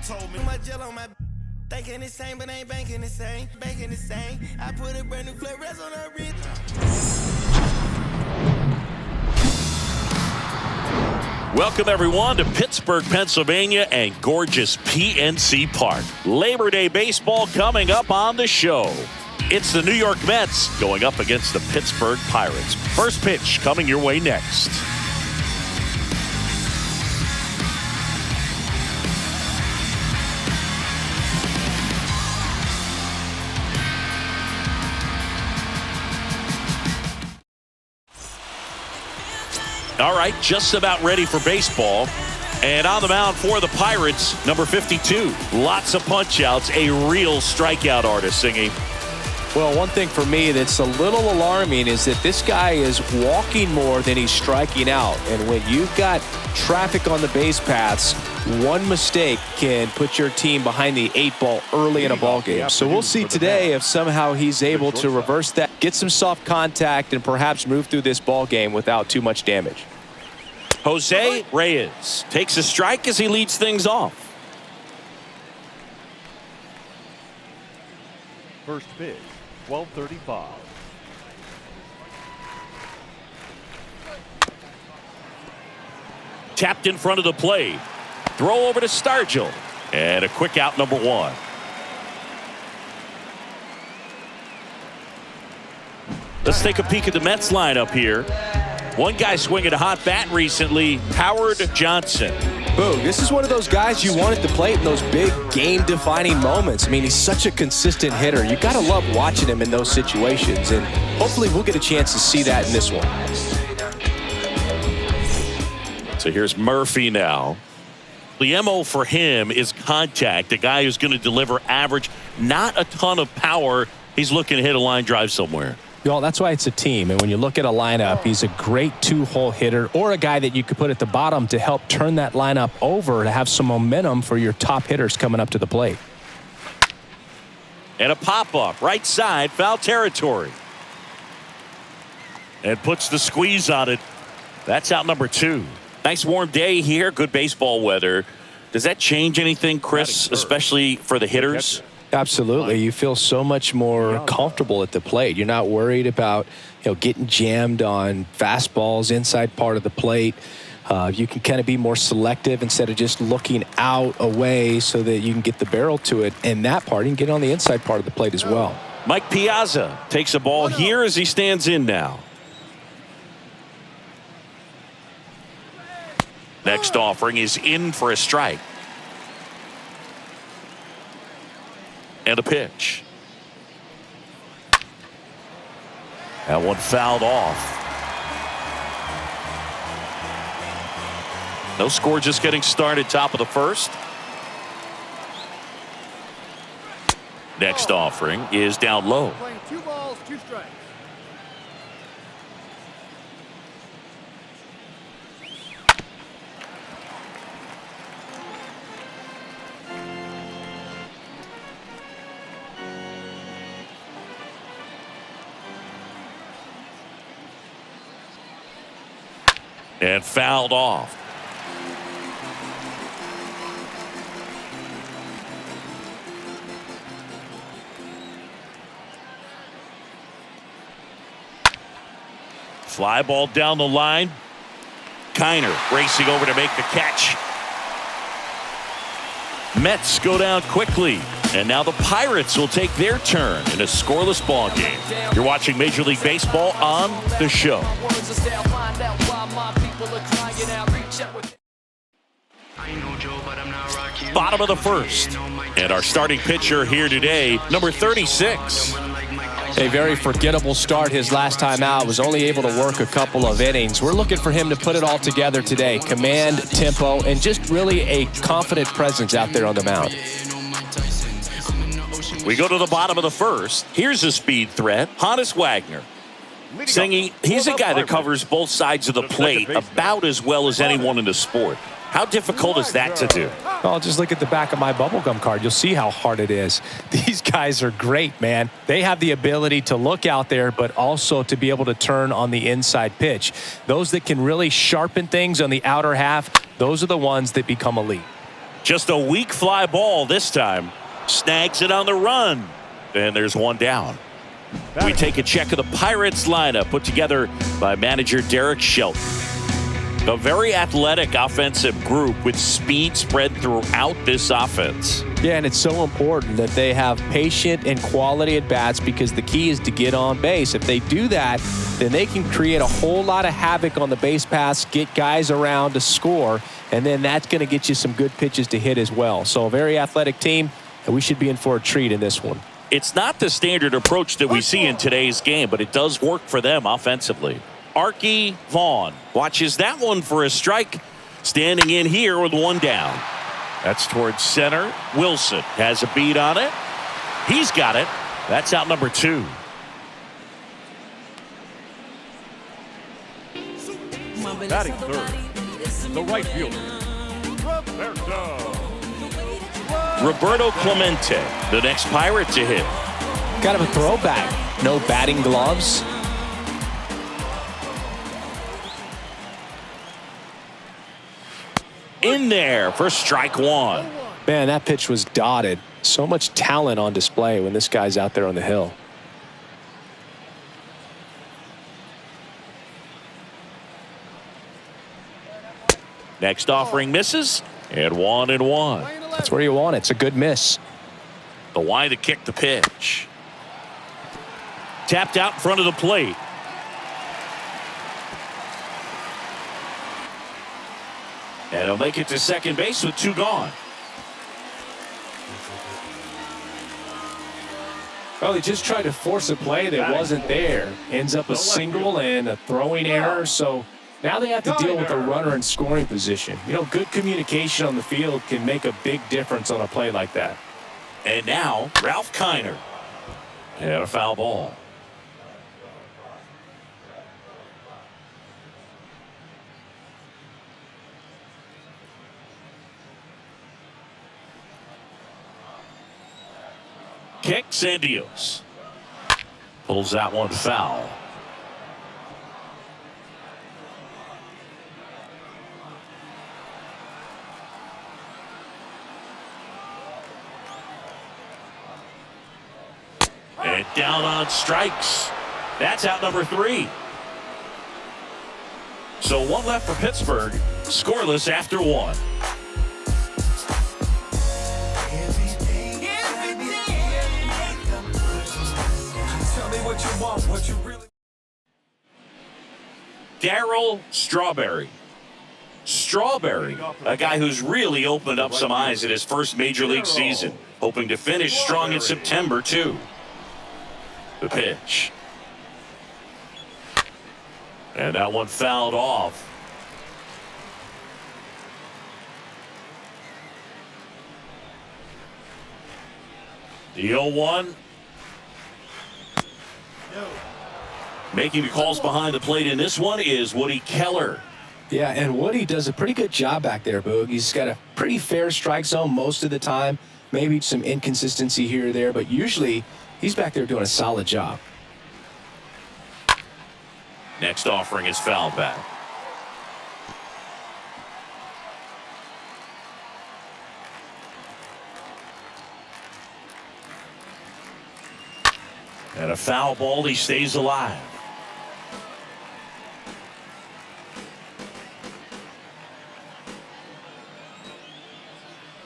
told me. My gel on my thinking the same, but ain't banking the same. Banking the same. I put a brand new Flores on her wrist. Welcome, everyone, to Pittsburgh, Pennsylvania and gorgeous PNC Park. Labor Day baseball coming up on the show. It's the New York Mets going up against the Pittsburgh Pirates. First pitch coming your way next. All right, just about ready for baseball. And on the mound for the Pirates, number 52. Lots of punch-outs, a real strikeout artist singing. Well, one thing for me that's a little alarming is that this guy is walking more than he's striking out. And when you've got traffic on the base paths, one mistake can put your team behind the 8-ball early in a ball game. So we'll see today if somehow he's able to reverse that, get some soft contact, and perhaps move through this ball game without too much damage. Jose Reyes takes a strike as he leads things off. First pitch, 12:35. Tapped in front of the plate. Throw over to Stargell. And a quick out, number 1. Let's take a peek at the Mets lineup here. One guy swinging a hot bat recently, Howard Johnson. Boom, this is one of those guys you want at the plate in those big game-defining moments. I mean, he's such a consistent hitter. You got to love watching him in those situations, and hopefully we'll get a chance to see that in this one. So here's Murphy now. The MO for him is contact, a guy who's going to deliver average, not a ton of power. He's looking to hit a line drive somewhere. Well, that's why it's a team. And when you look at a lineup, he's a great two-hole hitter or a guy that you could put at the bottom to help turn that lineup over to have some momentum for your top hitters coming up to the plate. And a pop-up, right side, foul territory. And puts the squeeze on it. That's out number 2. Nice warm day here, good baseball weather. Does that change anything, Chris, especially for the hitters? Absolutely. You feel so much more comfortable at the plate. You're not worried about, getting jammed on fastballs inside part of the plate. You can kind of be more selective instead of just looking out away so that you can get the barrel to it. And that part, you can get on the inside part of the plate as well. Mike Piazza takes a ball here as he stands in now. Next offering is in for a strike. And a pitch. That one fouled off. No score, just getting started, top of the first. Next offering is down low. Playing 2 balls, 2 strikes. And fouled off. Fly ball down the line. Kiner racing over to make the catch. Mets go down quickly. And now the Pirates will take their turn in a scoreless ball game. You're watching Major League Baseball on the show. Bottom of the first. And our starting pitcher here today, number 36. A very forgettable start his last time out. Was only able to work a couple of innings. We're looking for him to put it all together today. Command, tempo, and just really a confident presence out there on the mound. We go to the bottom of the first. Here's a speed threat, Honus Wagner. Singing, he's a guy that covers both sides of the plate about as well as anyone in the sport. How difficult is that to do? Oh, just look at the back of my bubblegum card. You'll see how hard it is. These guys are great, man. They have the ability to look out there, but also to be able to turn on the inside pitch. Those that can really sharpen things on the outer half, those are the ones that become elite. Just a weak fly ball this time. Snags it on the run. And there's one down. We take a check of the Pirates lineup put together by manager Derek Shelton. A very athletic offensive group with speed spread throughout this offense. Yeah, and it's so important that they have patient and quality at bats because the key is to get on base. If they do that, then they can create a whole lot of havoc on the base paths, get guys around to score, and then that's going to get you some good pitches to hit as well. So a very athletic team, and we should be in for a treat in this one. It's not the standard approach that we see in today's game, but it does work for them offensively. Arky Vaughn watches that one for a strike. Standing in here with one down. That's towards center. Wilson has a beat on it. He's got it. That's out number 2. Batting third, the right fielder, Roberto Clemente, the next Pirate to hit. Kind of a throwback. No batting gloves. In there for strike 1. Man, that pitch was dotted. So much talent on display when this guy's out there on the hill. Next offering misses, and 1-1. That's where you want it. It's a good miss. The Y to kick the pitch. Tapped out in front of the plate. And he'll make it to second base with 2 gone. Well, he just tried to force a play that wasn't there. Ends up a single and a throwing error. So now they have to deal with a runner in scoring position. You know, good communication on the field can make a big difference on a play like that. And now Ralph Kiner. And a foul ball. Kicks and deals. Pulls that one foul. And down on strikes. That's out number 3. So one left for Pittsburgh. Scoreless after 1. Darryl Strawberry. Strawberry, a guy who's really opened up some eyes in his first major league season, hoping to finish strong in September, too. The pitch. And that one fouled off. The 0-1. Making the calls behind the plate in this one is Woody Keller. Yeah, and Woody does a pretty good job back there, Boog. He's got a pretty fair strike zone most of the time. Maybe some inconsistency here or there, but usually he's back there doing a solid job. Next offering is fouled back. And a foul ball, he stays alive.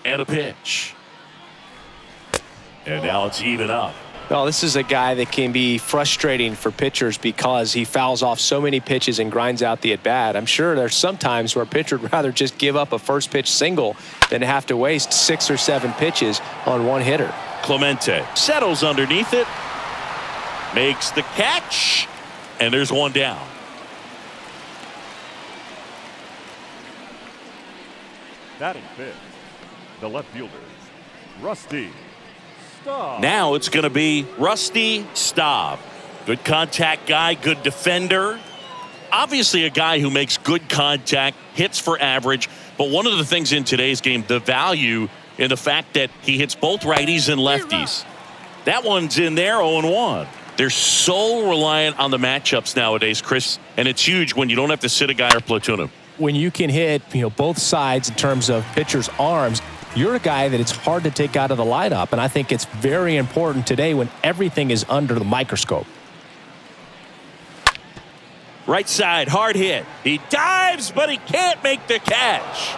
And a pitch. And now it's even up. Well, this is a guy that can be frustrating for pitchers because he fouls off so many pitches and grinds out the at-bat. I'm sure there's some times where a pitcher would rather just give up a first pitch single than have to waste 6 or 7 pitches on one hitter. Clemente settles underneath it. Makes the catch. And there's one down. Batting fifth, the left fielder, Rusty Staub. Now it's going to be Rusty Staub. Good contact guy, good defender. Obviously a guy who makes good contact, hits for average. But one of the things in today's game, the value in the fact that he hits both righties and lefties. That one's in there, 0-1. They're so reliant on the matchups nowadays, Chris, and it's huge when you don't have to sit a guy or platoon him. When you can hit, both sides in terms of pitchers' arms, you're a guy that it's hard to take out of the lineup, and I think it's very important today when everything is under the microscope. Right side, hard hit. He dives, but he can't make the catch.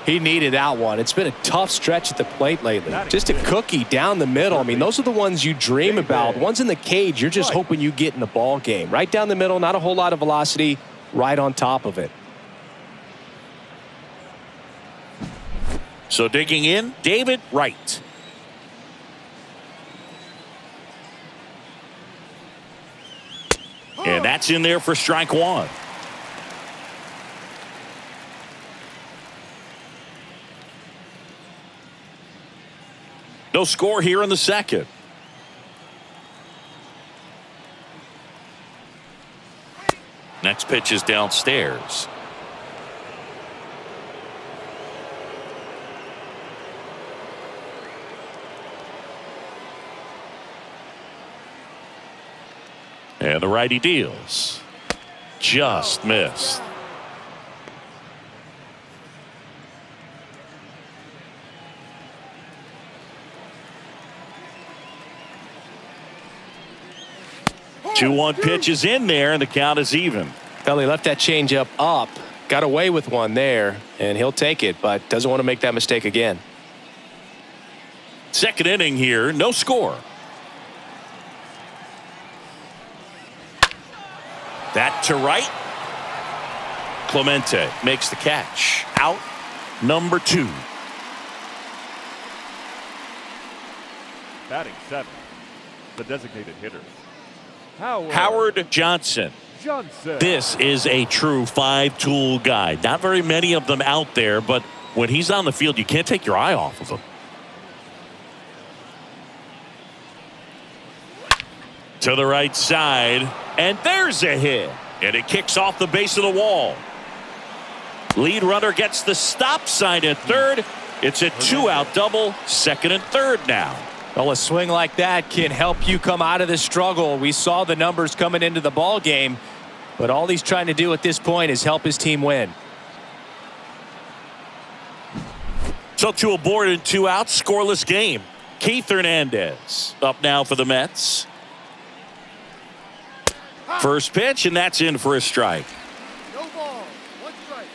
He needed that one. It's been a tough stretch at the plate lately. Just a cookie down the middle. I mean, those are the ones you dream about. Ones in the cage, you're just hoping you get in the ball game. Right down the middle, not a whole lot of velocity, right on top of it. So digging in, David Wright. And that's in there for strike one. No score here in the second. Next pitch is downstairs. And the righty deals. Just missed. Two-one pitch is in there, and the count is even. Well, he left that changeup up, got away with one there, and he'll take it, but doesn't want to make that mistake again. Second inning here, no score. That to right. Clemente makes the catch. Out number 2. Batting 7, the designated hitter, Howard Johnson. This is a true 5-tool guy. Not very many of them out there, but when he's on the field, you can't take your eye off of him. To the right side, and there's a hit. And it kicks off the base of the wall. Lead runner gets the stop sign at third. It's a 2-out double, second and third now. Well, a swing like that can help you come out of this struggle. We saw the numbers coming into the ball game, but all he's trying to do at this point is help his team win. So 2 aboard and 2 out, scoreless game. Keith Hernandez up now for the Mets. First pitch, and that's in for a strike. No ball, 1 strike.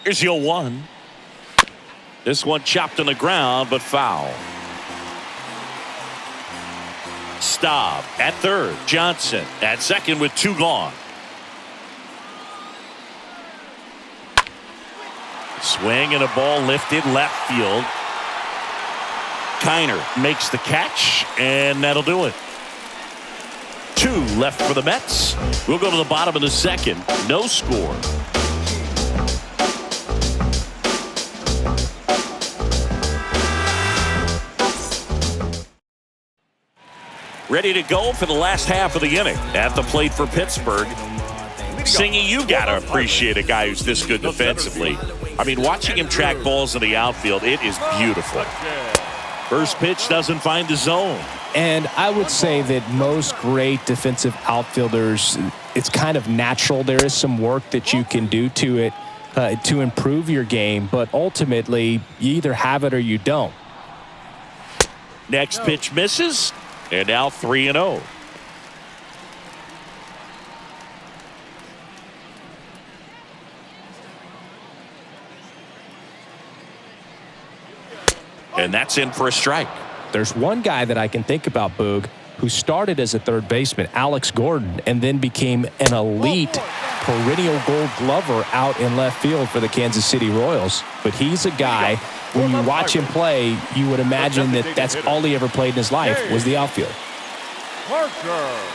Here's 0-1. This one chopped on the ground, but foul. Staub at third. Johnson at second with 2 gone. Swing and a ball lifted left field. Kiner makes the catch, and that'll do it. 2 left for the Mets. We'll go to the bottom of the second. No score. Ready to go for the last half of the inning. At the plate for Pittsburgh. Singy, you got to appreciate a guy who's this good defensively. I mean, watching him track balls in the outfield, it is beautiful. First pitch doesn't find the zone. And I would say that most great defensive outfielders, it's kind of natural. There is some work that you can do to it to improve your game, but ultimately, you either have it or you don't. Next pitch misses, and now 3-0. And that's in for a strike. There's one guy that I can think about, Boog, who started as a third baseman, Alex Gordon, and then became an elite perennial gold glover out in left field for the Kansas City Royals. But he's a guy, when you watch him play, you would imagine that that's all he ever played in his life was the outfield. Parker.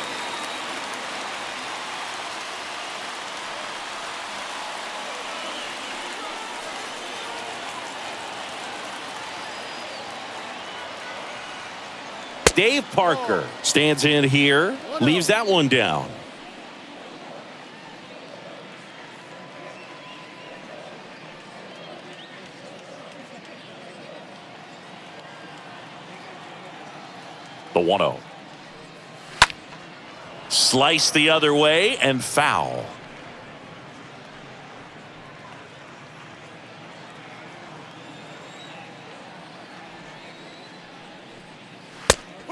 Dave Parker stands in here, leaves that one down. The 1-0. Slice the other way and foul.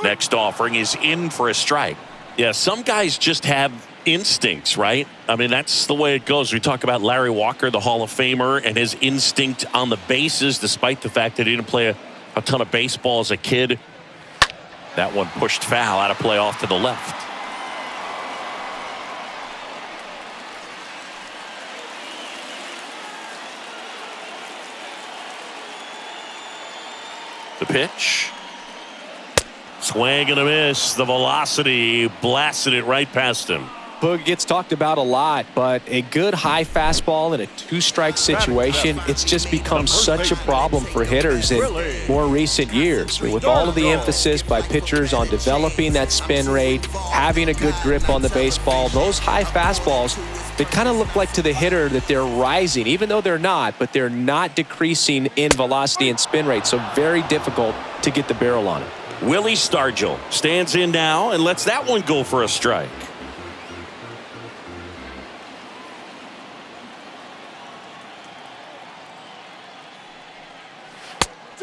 Next offering is in for a strike. Yeah, some guys just have instincts, right? I mean, that's the way it goes. We talk about Larry Walker, the Hall of Famer, and his instinct on the bases, despite the fact that he didn't play a ton of baseball as a kid. That one pushed foul, out of play off to the left. The pitch. Swing and a miss. The velocity blasted it right past him. Boog gets talked about a lot, but a good high fastball in a two-strike situation, it's just become such a problem for hitters in more recent years. With all of the emphasis by pitchers on developing that spin rate, having a good grip on the baseball, those high fastballs, they kind of look like to the hitter that they're rising, even though they're not, but they're not decreasing in velocity and spin rate, so very difficult to get the barrel on it. Willie Stargell stands in now and lets that one go for a strike.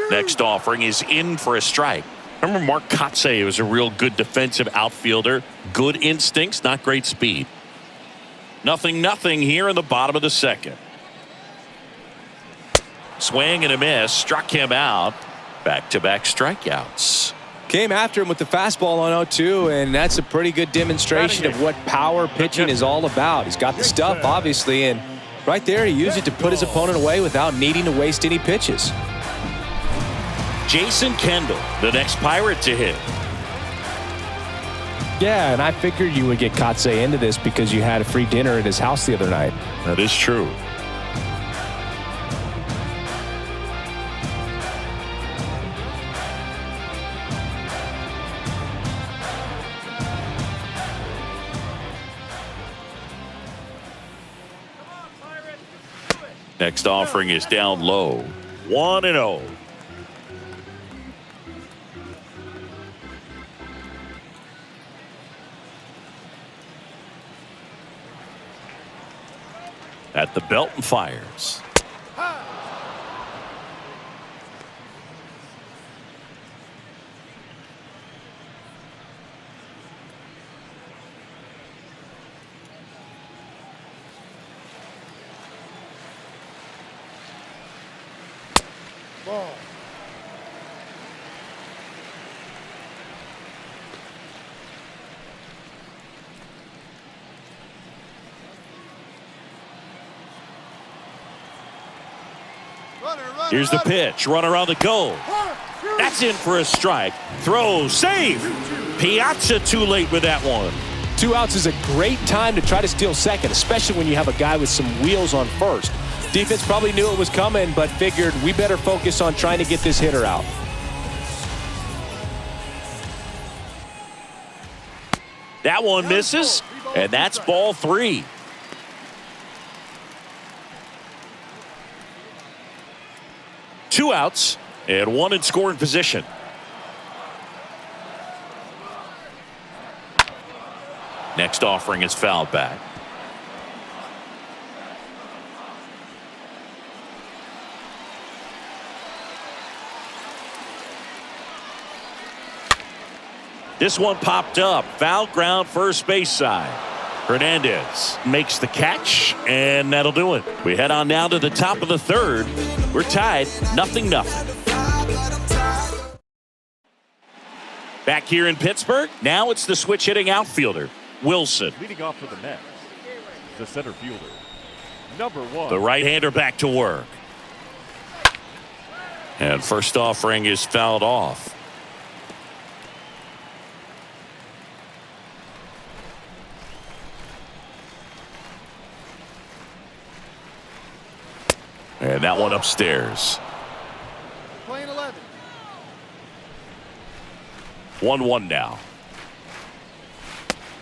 Next offering is in for a strike. Remember Mark Kotsay was a real good defensive outfielder. Good instincts, not great speed. 0-0 here in the bottom of the second. Swing and a miss. Struck him out. Back-to-back strikeouts. Came after him with the fastball on 0-2, and that's a pretty good demonstration of what power pitching is all about. He's got the stuff, obviously, and right there he used it to put his opponent away without needing to waste any pitches. Jason Kendall, the next Pirate to hit. Yeah, and I figured you would get Kotsay into this because you had a free dinner at his house the other night. That is true. Next offering is down low. 1-0. At the belt and fires. Ball. Here's the pitch. Runner on the go. That's in for a strike. Throw. Save. Piazza too late with that one. 2 outs is a great time to try to steal second, especially when you have a guy with some wheels on first. Defense probably knew it was coming, but figured we better focus on trying to get this hitter out. That one misses, and that's ball 3. Two outs and one in scoring position. Next offering is fouled back. This one popped up. Foul ground, first base side. Hernandez makes the catch, and that'll do it. We head on now to the top of the third. We're tied, 0-0. Back here in Pittsburgh, now it's the switch hitting outfielder, Wilson. Leading off for the Mets, the center fielder, number 1. The right-hander back to work. And first offering is fouled off. And that one upstairs. Playing 11. 1-1 now.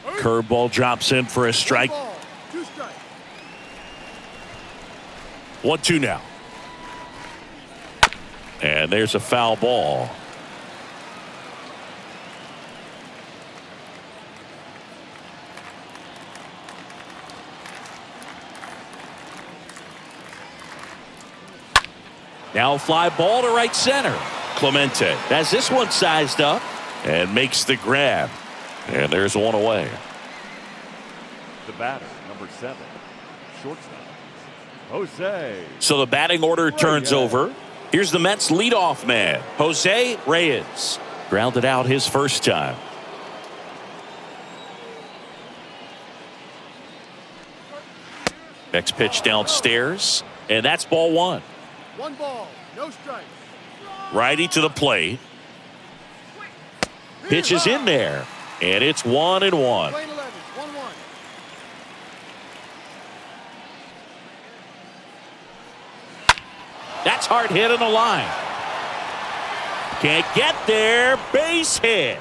Curveball drops in for a strike. Ball. 2 strikes. 1-2 now. And there's a foul ball. Now fly ball to right center. Clemente has this one sized up and makes the grab. And there's one away. The batter, number 7, shortstop, Jose. So the batting order turns over. Here's the Mets leadoff man, Jose Reyes. Grounded out his first time. Next pitch downstairs, and that's ball 1. 1 ball, no strike. Righty to the plate. Pitch is in there, and it's 1-1. Playing 11, 1-1. That's hard hit on the line. Can't get there. Base hit.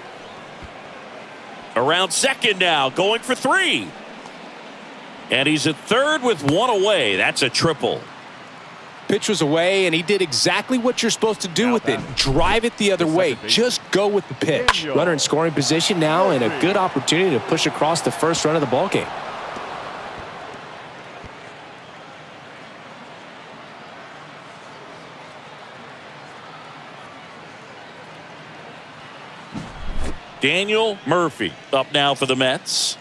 Around second now, going for 3. And he's at third with 1 away. That's a triple. Pitch was away, and he did exactly what you're supposed to do with it. Drive it the other way. Just go with the pitch. Runner in scoring position now, and a good opportunity to push across the first run of the ballgame. Daniel Murphy up now for the Mets.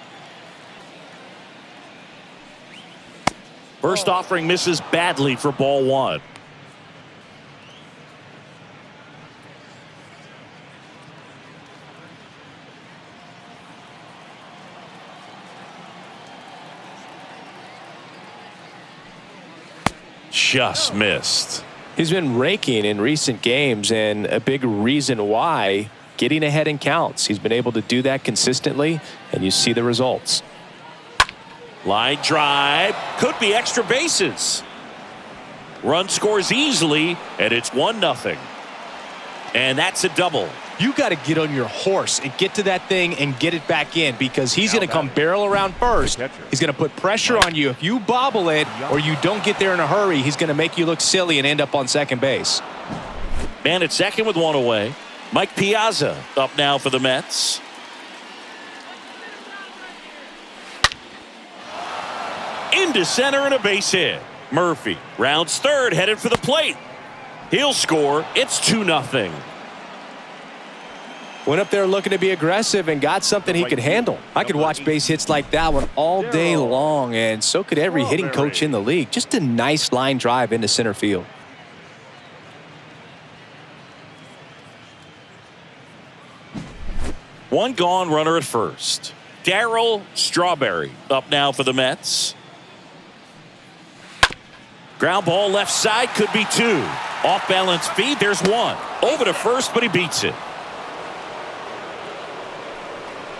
First offering misses badly for ball 1. Just missed. He's been raking in recent games, and a big reason why, getting ahead in counts. He's been able to do that consistently, and you see the results. Line drive. Could be extra bases. Run scores easily, and it's 1-0. And that's a double. You got to get on your horse and get to that thing and get it back in, because he's going to come barrel around first. He's going to put pressure on you. If you bobble it or you don't get there in a hurry, he's going to make you look silly and end up on second base. Man at second with 1 away. Mike Piazza up now for the Mets. Into center and a base hit. Murphy rounds third, headed for the plate. He'll score. It's 2-0. Went up there looking to be aggressive and got something he could handle. I could watch base hits like that one all day long, and so could every hitting coach in the league. Just a nice line drive into center field. One gone, runner at first. Darryl Strawberry up now for the Mets. Ground ball left side, could be 2. Off balance feed, there's 1. Over to first, but he beats it.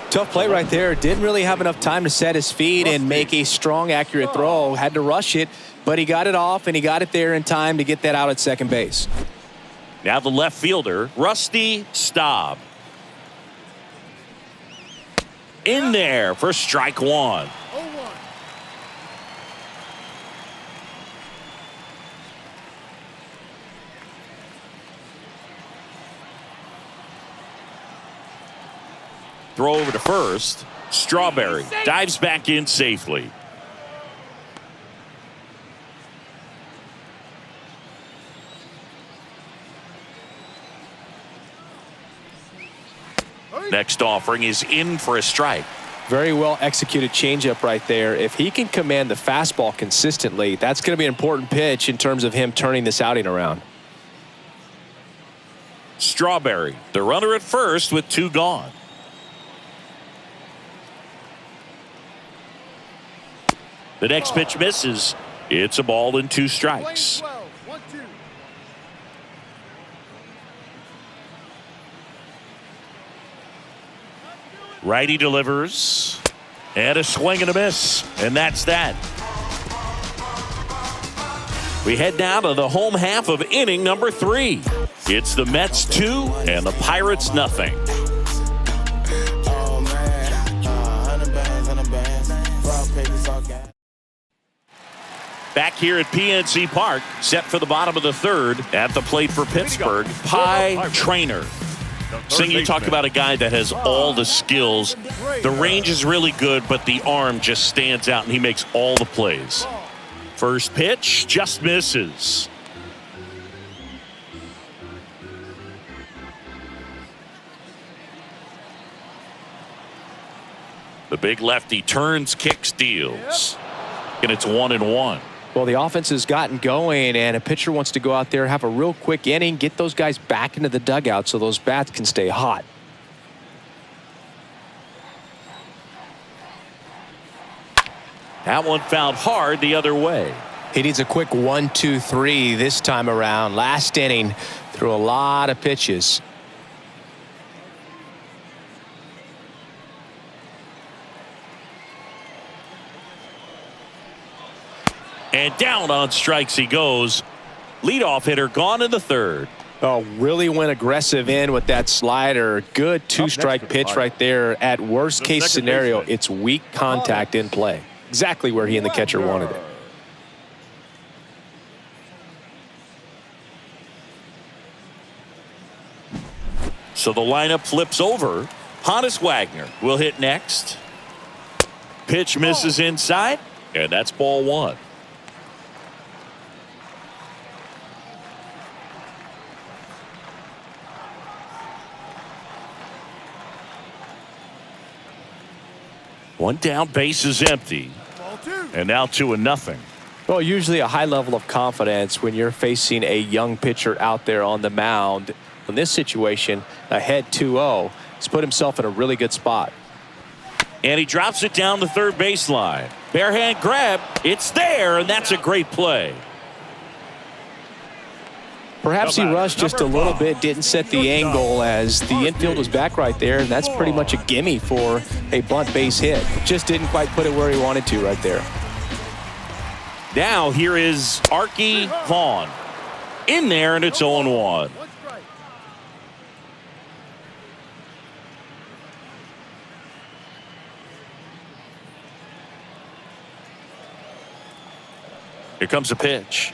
Tough play right there. Didn't really have enough time to set his feet and make a strong, accurate throw. Had to rush it, but he got it off, and he got it there in time to get that out at second base. Now the left fielder, Rusty Staub. In there for strike 1. 0-1. Throw over to first. Strawberry dives back in safely. Next offering is in for a strike. Very well executed changeup right there. If he can command the fastball consistently, that's going to be an important pitch in terms of him turning this outing around. Strawberry, the runner at first with 2 gone. The next pitch misses. It's a ball and 2 strikes. 12, 1-2. Righty delivers. And a swing and a miss. And that's that. We head now to the home half of inning number 3. It's the Mets 2 and the Pirates nothing. Oh man, 100 bands, broad papers all gas. Back here at PNC Park, set for the bottom of the 3rd. At the plate for Pittsburgh, Pie Trainer. Sing, you talk about a guy that has all the skills. The range is really good, but the arm just stands out, and he makes all the plays. First pitch just misses. The big lefty turns, kicks, deals. And it's 1-1. Well, the offense has gotten going, and a pitcher wants to go out there, have a real quick inning, get those guys back into the dugout so those bats can stay hot. That one fouled hard the other way. He needs a quick 1-2-3 this time around. Last inning, threw a lot of pitches. And down on strikes he goes. Leadoff hitter gone in the third. Oh, really went aggressive in with that slider. Good two-strike pitch right there. At worst case scenario, it's weak contact in play. Exactly where he and the catcher wanted it. So the lineup flips over. Honus Wagner will hit next. Pitch misses inside, and that's ball one. One down, base is empty. And now 2-0. Well, usually a high level of confidence when you're facing a young pitcher out there on the mound. In this situation, ahead 2-0, he's put himself in a really good spot. And he drops it down the third baseline. Bare hand grab. It's there, and that's a great play. Perhaps he rushed just a little bit, didn't set the angle as the infield was back right there, and that's pretty much a gimme for a bunt base hit. Just didn't quite put it where he wanted to right there. Now here is Arky Vaughn. In there, and it's 0-1. Here comes a pitch.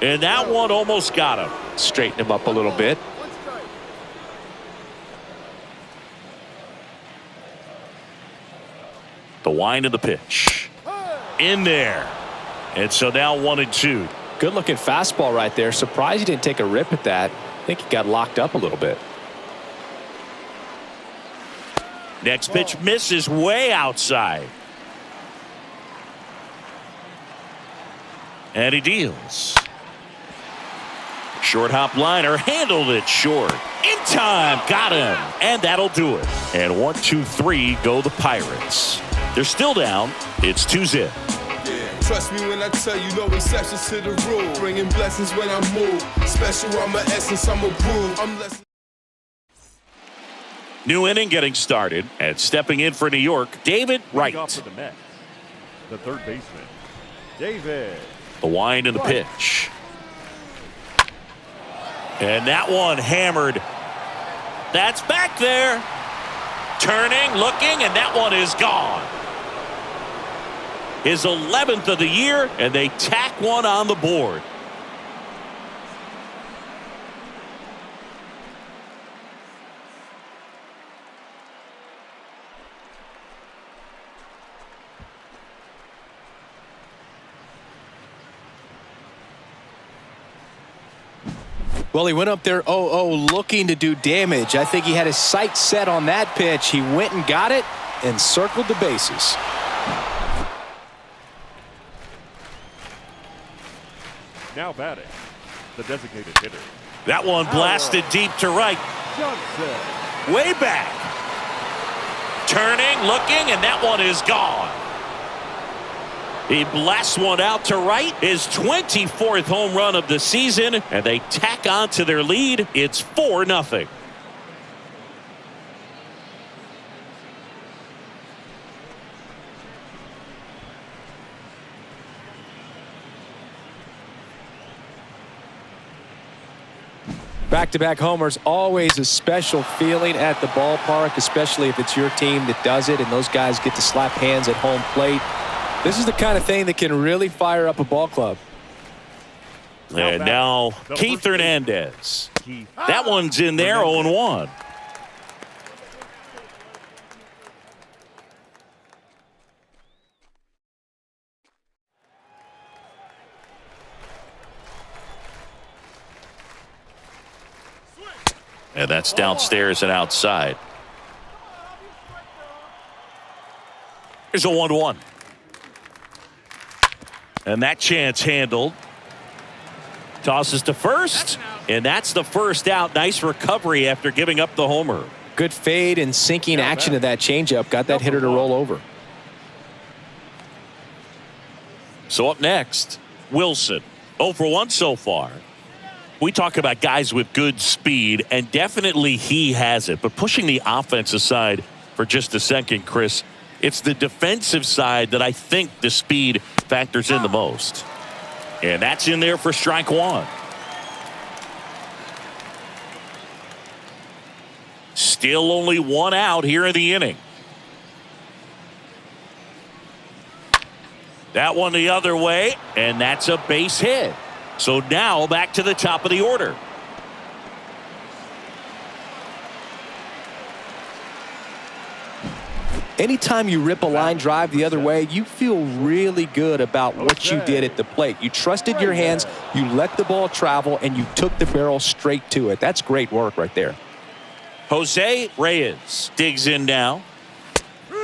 And that one almost got him. Straighten him up a little bit. The wind of the pitch. In there. And so now 1-2. Good looking fastball right there. Surprised he didn't take a rip at that. I think he got locked up a little bit. Next pitch misses way outside. And he deals. Short hop liner, handled it short. In time, got him. And that'll do it. And 1-2-3 go the Pirates. They're still down. It's 2-0. Trust me when I tell you, no exceptions to the rule. Bringing blessings when I move. Special, I'm an essence, I'm a groove. I'm less. New inning getting started. And stepping in for New York, David Wright. Off for the Mets, the third baseman, David. The wind and the pitch. And that one hammered. That's back there. Turning, looking, and that one is gone. His 11th of the year, and they tack one on the board. Well, he went up there 0-0 looking to do damage. I think he had his sights set on that pitch. He went and got it and circled the bases. Now batting, the designated hitter, That one blasted deep to right. Johnson. Way back. Turning, looking, and that one is gone. He blasts one out to right. His 24th home run of the season, and they tack on to their lead. It's 4-0. Back-to-back homers, always a special feeling at the ballpark, especially if it's your team that does it and those guys get to slap hands at home plate. This is the kind of thing that can really fire up a ball club. And now Keith Hernandez. That one's in there, 0-1. And that's downstairs and outside. Here's a 1-1. And that chance handled. Tosses to first, and that's the first out. Nice recovery after giving up the homer. Good fade and sinking action to that changeup. Got that hitter to roll over. So up next, Wilson. 0 for 1 so far. We talk about guys with good speed, and definitely he has it. But pushing the offense aside for just a second, Chris, it's the defensive side that I think the speed factors in the most. And that's in there for strike one. Still only one out here in the inning. That one the other way, and that's a base hit. So now back to the top of the order. Anytime you rip a line drive the other way, you feel really good about what you did at the plate. You trusted your hands, you let the ball travel, and you took the barrel straight to it. That's great work right there. Jose Reyes digs in now.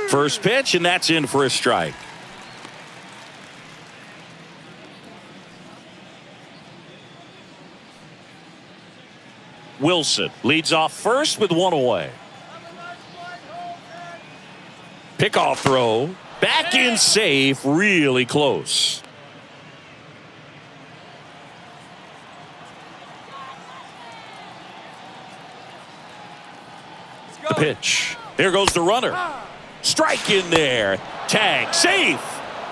First pitch, and that's in for a strike. Wilson leads off first with one away. Pickoff throw. Back in safe. Really close. The pitch. There goes the runner. Strike in there. Tag. Safe.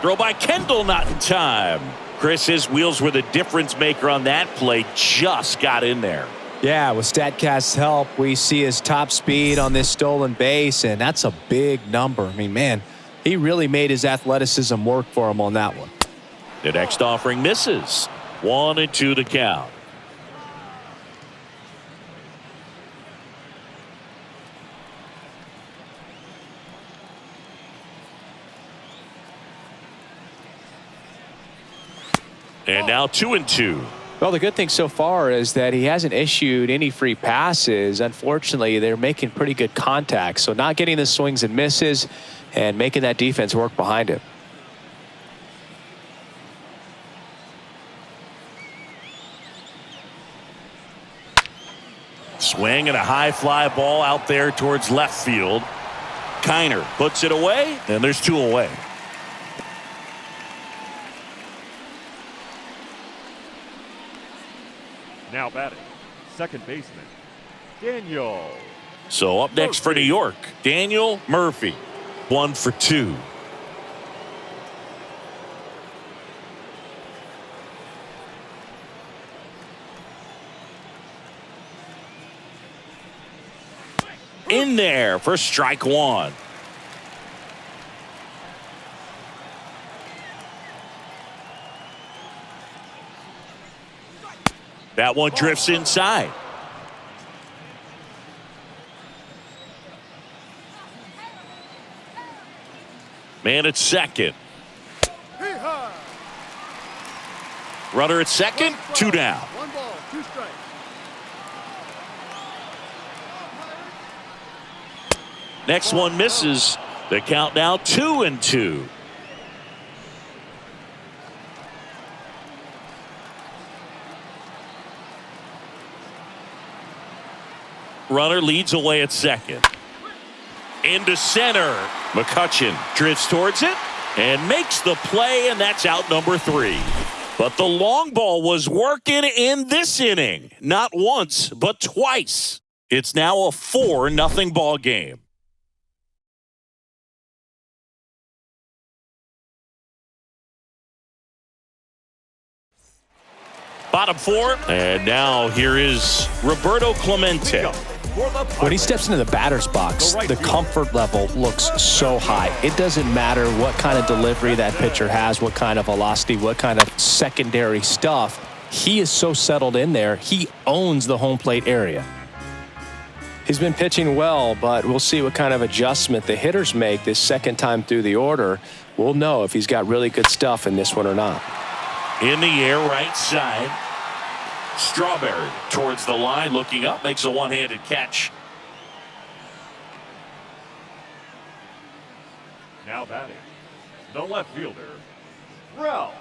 Throw by Kendall, not in time. Chris, his wheels were the difference maker on that play. Just got in there. Yeah, with StatCast's help, we see his top speed on this stolen base, and that's a big number. I mean, man, he really made his athleticism work for him on that one. The next offering misses. 1-2 to count. And now 2-2. Well, the good thing so far is that he hasn't issued any free passes. Unfortunately, they're making pretty good contact. So not getting the swings and misses and making that defense work behind him. Swing and a high fly ball out there towards left field. Kiner puts it away, and there's two away. Now batting, second baseman, Daniel. So up next for New York, Daniel Murphy. 1 for 2. In there for strike one. That one drifts inside. Man at second. Runner at second, 2 down. 1 ball, 2 strikes. Next one misses. The count now 2-2. Runner leads away at second. Into center. McCutchen drifts towards it and makes the play, and that's out number 3. But the long ball was working in this inning. Not once, but twice. It's now a 4-0 ball game. Bottom 4, and now here is Roberto Clemente. When he steps into the batter's box, the comfort level looks so high. It doesn't matter what kind of delivery that pitcher has, what kind of velocity, what kind of secondary stuff. He is so settled in there. He owns the home plate area. He's been pitching well, but we'll see what kind of adjustment the hitters make this second time through the order. We'll know if he's got really good stuff in this one or not. In the air, right side. Strawberry towards the line, looking up, makes a one-handed catch. Now batting, the left fielder, Ralph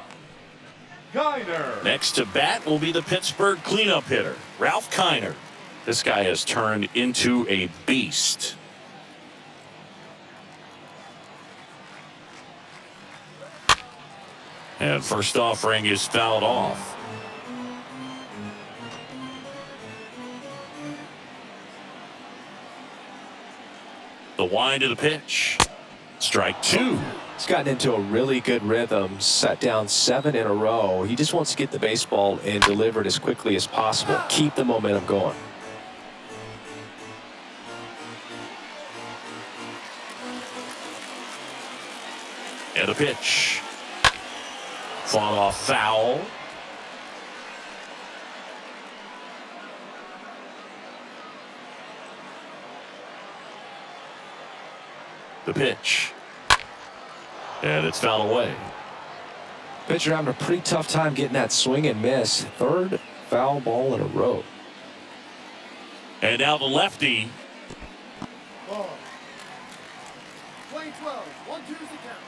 Kiner. Next to bat will be the Pittsburgh cleanup hitter, Ralph Kiner. This guy has turned into a beast. And first offering is fouled off. The wind of the pitch. Strike two. He's gotten into a really good rhythm, set down 7 in a row. He just wants to get the baseball and deliver it as quickly as possible. Keep the momentum going. And a pitch. Fought off foul. The pitch. And it's fouled away. Pitcher having a pretty tough time getting that swing and miss. 3rd foul ball in a row. And now the lefty. Ball. Playing 12. 1-2's the count.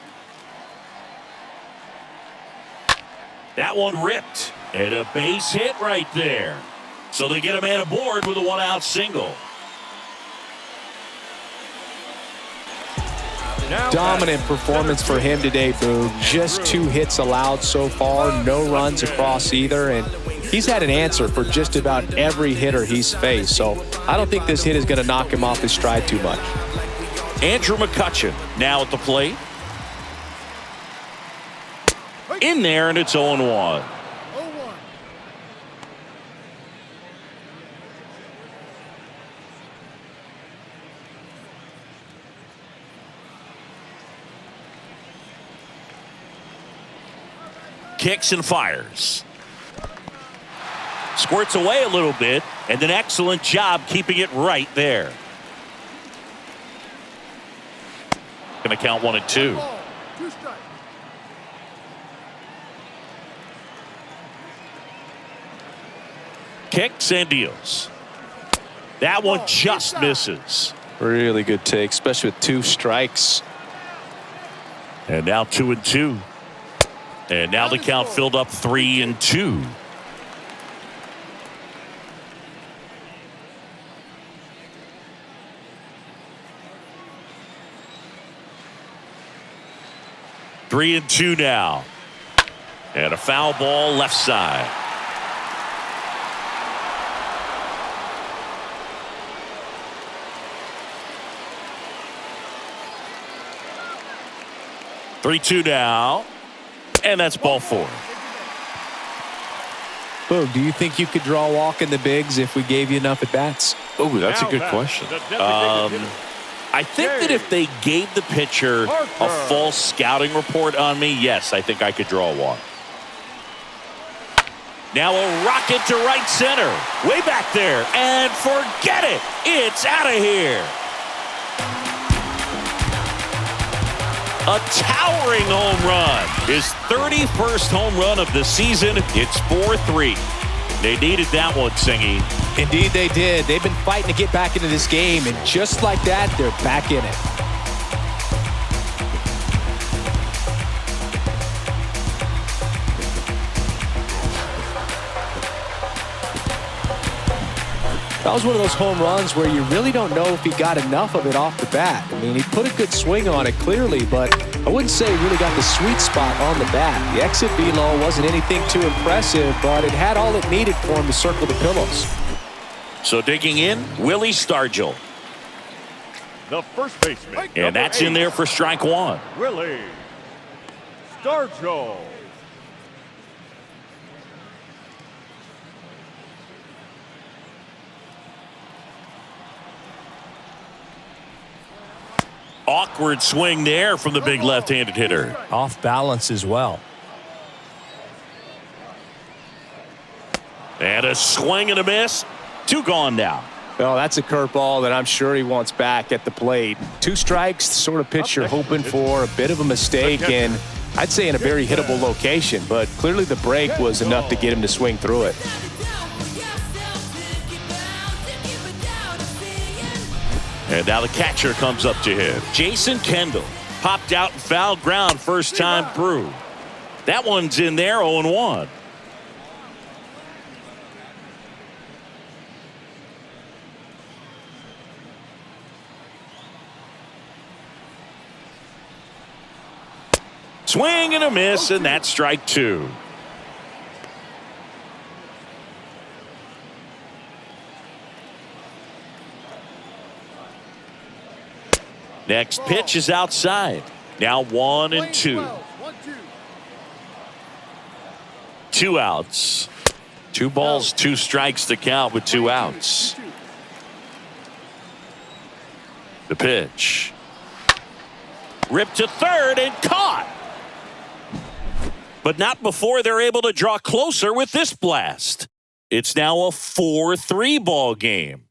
That one ripped. And a base hit right there. So they get a man aboard with a 1-out single. Dominant performance for him today, Boog. Just 2 hits allowed so far, no runs across either, and he's had an answer for just about every hitter he's faced. So I don't think this hit is going to knock him off his stride too much. Andrew McCutchen now at the plate. In there, and it's 0-1. 0-1. Kicks and fires. Squirts away a little bit, and an excellent job keeping it right there. Going to count 1-2. Ball. 2 strikes. Kicks and deals. That one just misses. Really good take, especially with 2 strikes. And now 2-2. And now the count filled up 3-2. Three and two now. And a foul ball left side. 3-2 now. And that's ball 4. Boog, do you think you could draw a walk in the bigs if we gave you enough at bats? Oh, that's a good question. I think that if they gave the pitcher a false scouting report on me, yes, I think I could draw a walk. Now a rocket to right center. Way back there. And forget it. It's out of here. A towering home run. His 31st home run of the season. It's 4-3. They needed that one, Singy. Indeed they did. They've been fighting to get back into this game, and just like that, they're back in it. That was one of those home runs where you really don't know if he got enough of it off the bat. I mean, he put a good swing on it clearly, but I wouldn't say he really got the sweet spot on the bat. The exit velo wasn't anything too impressive, but it had all it needed for him to circle the pillows. So digging in, Willie Stargell. The first baseman. And that's in there for strike 1. Willie Stargell. Awkward swing there from the big left-handed hitter. Off balance as well. And a swing and a miss. 2 gone now. Well, that's a curveball that I'm sure he wants back at the plate. 2 strikes, the sort of pitch you're hoping for. A bit of a mistake, and I'd say in a very hittable location, but clearly the break was enough to get him to swing through it. And now the catcher comes up to him. Jason Kendall. Popped out and foul ground first time through. That one's in there, 0-1. Swing and a miss, and that's strike 2. Next pitch is outside. Now 1-2. 2 outs. 2 balls, 2 strikes to count with 2 outs. The pitch. Ripped to third and caught. But not before they're able to draw closer with this blast. It's now a 4-3 ball game.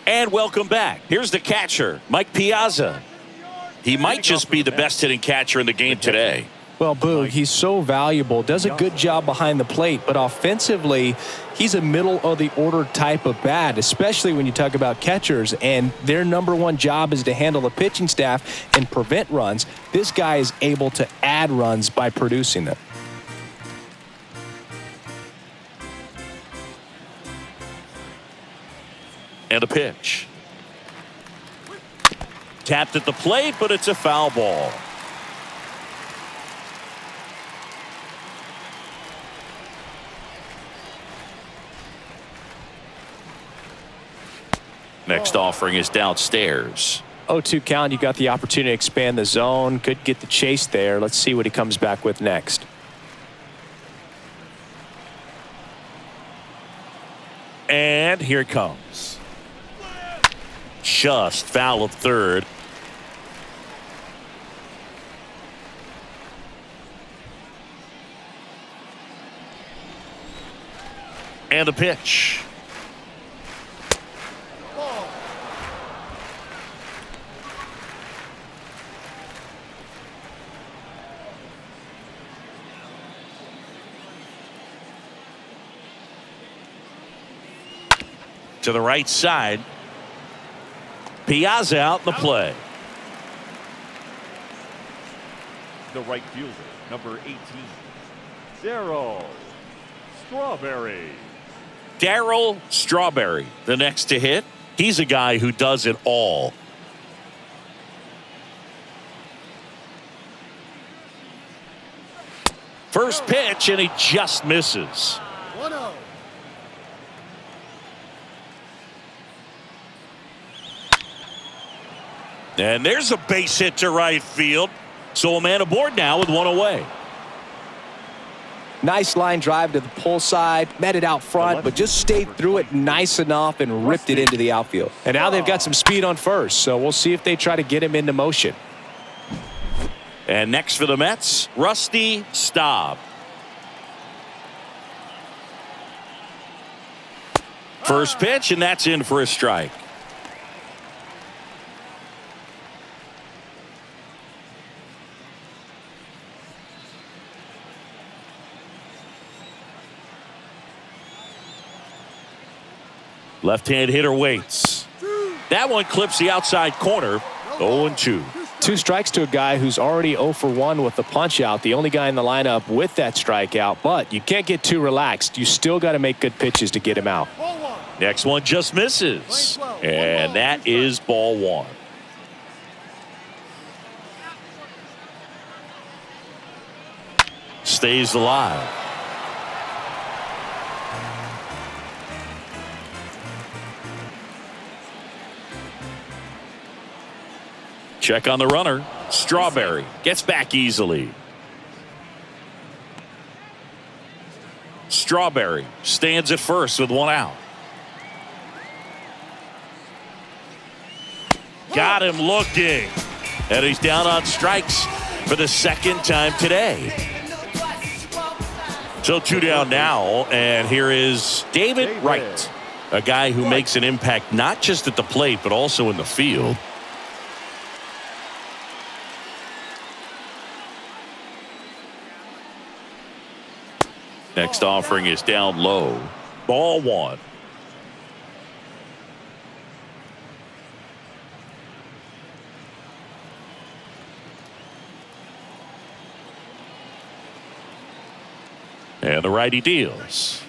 And welcome back. Here's the catcher, Mike Piazza. He might just be the best hitting catcher in the game today. Well, Boog, he's so valuable, does a good job behind the plate, but offensively, he's a middle-of-the-order type of bat, especially when you talk about catchers, and their #1 job is to handle the pitching staff and prevent runs. This guy is able to add runs by producing them. And a pitch. Tapped at the plate, but it's a foul ball. Next offering is downstairs. 0-2 count. You got the opportunity to expand the zone. Could get the chase there. Let's see what he comes back with next. And here it comes. Just foul of third. And a pitch. To the right side. Piazza out in the play. The right fielder, number 18, Darryl Strawberry. Darryl Strawberry, the next to hit. He's a guy who does it all. First pitch, and he just misses. 1-0. And there's a base hit to right field. So a man aboard now with 1 away. Nice line drive to the pull side, met it out front, but just stayed through it nice enough and ripped it into the outfield. And now they've got some speed on first, so we'll see if they try to get him into motion. And next for the Mets, Rusty Staub. First pitch, and that's in for a strike. Left-hand hitter waits. That one clips the outside corner. 0-2. 2 strikes to a guy who's already 0 for 1 with the punch out. The only guy in the lineup with that strikeout, but you can't get too relaxed. You still got to make good pitches to get him out. Next one just misses. And that is ball 1. Stays alive. Check on the runner. Strawberry gets back easily. Strawberry stands at first with 1 out. Got him looking. And he's down on strikes for the 2nd time today. So 2 down now. And here is David Wright, a guy who makes an impact not just at the plate but also in the field. Next offering is down low. Ball one. And the righty deals.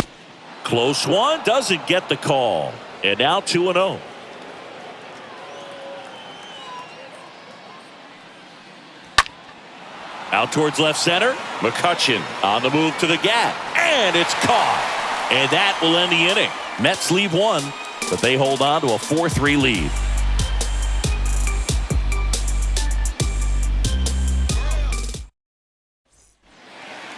Close one, doesn't get the call. And now 2-0. Out towards left center. McCutchen on the move to the gap. And it's caught. And that will end the inning. Mets leave one, but they hold on to a 4-3 lead.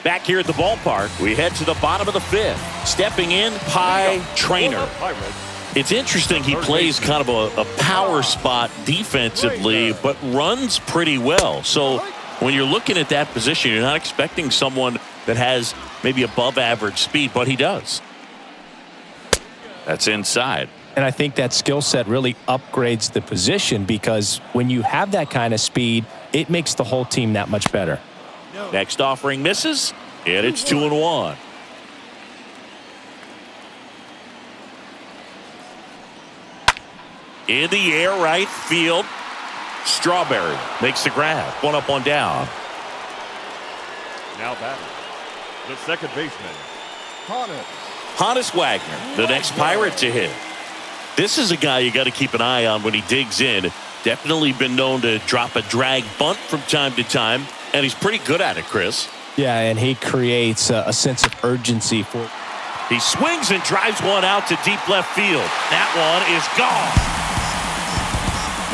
Back here at the ballpark, we head to the bottom of the fifth. Stepping in, Pie Trainer. It's interesting he plays kind of a power spot defensively, but runs pretty well. So when you're looking at that position, you're not expecting someone that has maybe above average speed, but he does. That's inside. And I think that skill set really upgrades the position, because when you have that kind of speed, it makes the whole team that much better. Next offering misses, and it's 2-1. In the air, right field. Strawberry makes the grab. One up, one down. Now batting, the second baseman, Honus Wagner, the next Pirate to hit. This is a guy you got to keep an eye on when he digs in. Definitely been known to drop a drag bunt from time to time, and he's pretty good at it, Chris. Yeah, and he creates a sense of urgency for. He swings and drives one out to deep left field. That one is gone.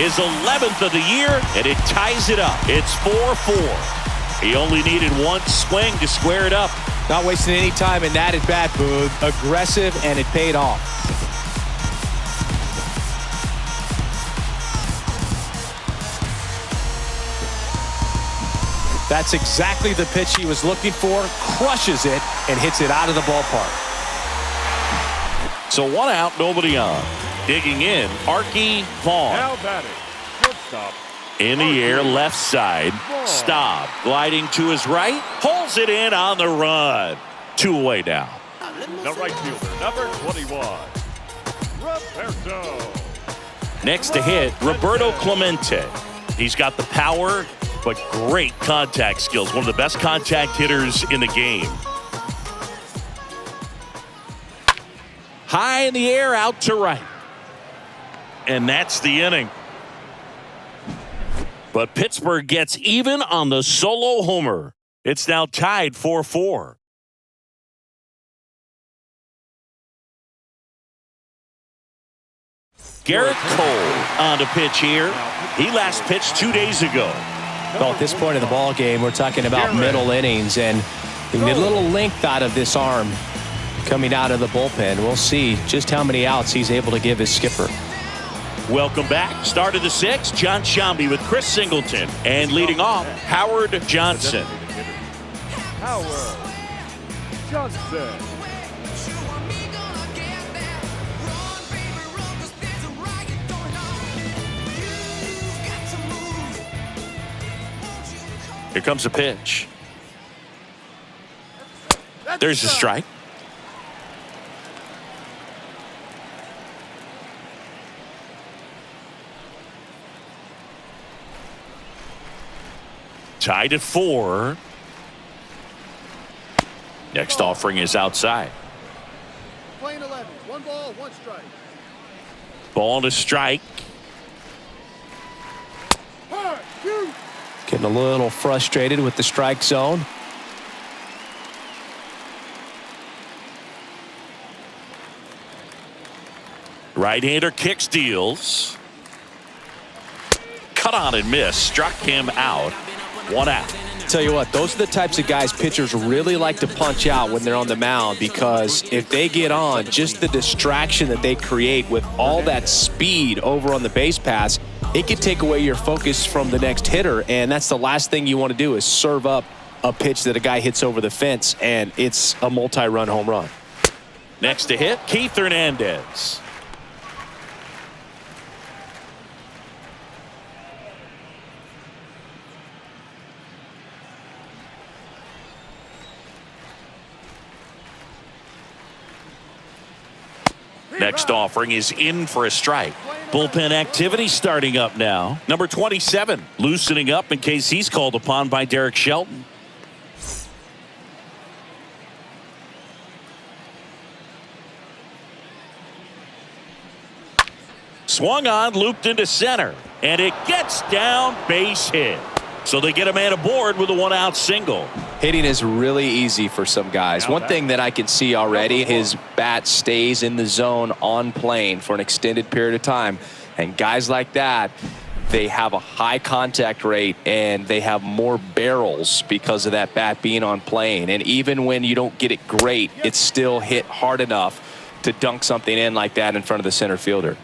His 11th of the year, and it ties it up. It's 4-4. He only needed one swing to square it up. Not wasting any time in that at bat, Booth. Aggressive, and it paid off. That's exactly the pitch he was looking for. Crushes it and hits it out of the ballpark. So one out, nobody on. Digging in, Arky Vaughn. now batting, shortstop, In the air, left side. Staub gliding to his right. Pulls it in on the run. 2 away now. the right fielder, number 21, Roberto. Next to hit, Roberto Clemente. He's got the power, but great contact skills. One of the best contact hitters in the game. High in the air, out to right. And that's the inning. But Pittsburgh gets even on the solo homer. It's now tied 4-4. Garrett Cole on the pitch here. He last pitched 2 days ago. Well, at this point in the ball game, we're talking about middle innings, and we need a little length out of this arm coming out of the bullpen. We'll see just how many outs he's able to give his skipper. Welcome back. Start of the sixth. John Shambi with Chris Singleton. And leading off, Howard Johnson. Howard Johnson. Here comes a pitch. There's a strike. Tied at 4. Next offering is outside. Playing 11. 1 ball, 1 strike. Ball to strike. Getting a little frustrated with the strike zone. Right-hander kicks, deals. Cut on and miss. Struck him out. 1 out. Tell you what, those are the types of guys pitchers really like to punch out when they're on the mound, because if they get on, just the distraction that they create with all that speed over on the base pass, it could take away your focus from the next hitter, and that's the last thing you want to do is serve up a pitch that a guy hits over the fence, and it's a multi-run home run. Next to hit, Keith Hernandez. Next offering is in for a strike. Bullpen activity starting up now. Number 27 loosening up in case he's called upon by Derek Shelton. Swung on, looped into center, and it gets down, base hit. So they get a man aboard with a one-out single. Hitting is really easy for some guys. One thing that I can see already, his bat stays in the zone on plane for an extended period of time. And guys like that, they have a high contact rate and they have more barrels because of that bat being on plane. And even when you don't get it great, it's still hit hard enough to dunk something in like that in front of the center fielder.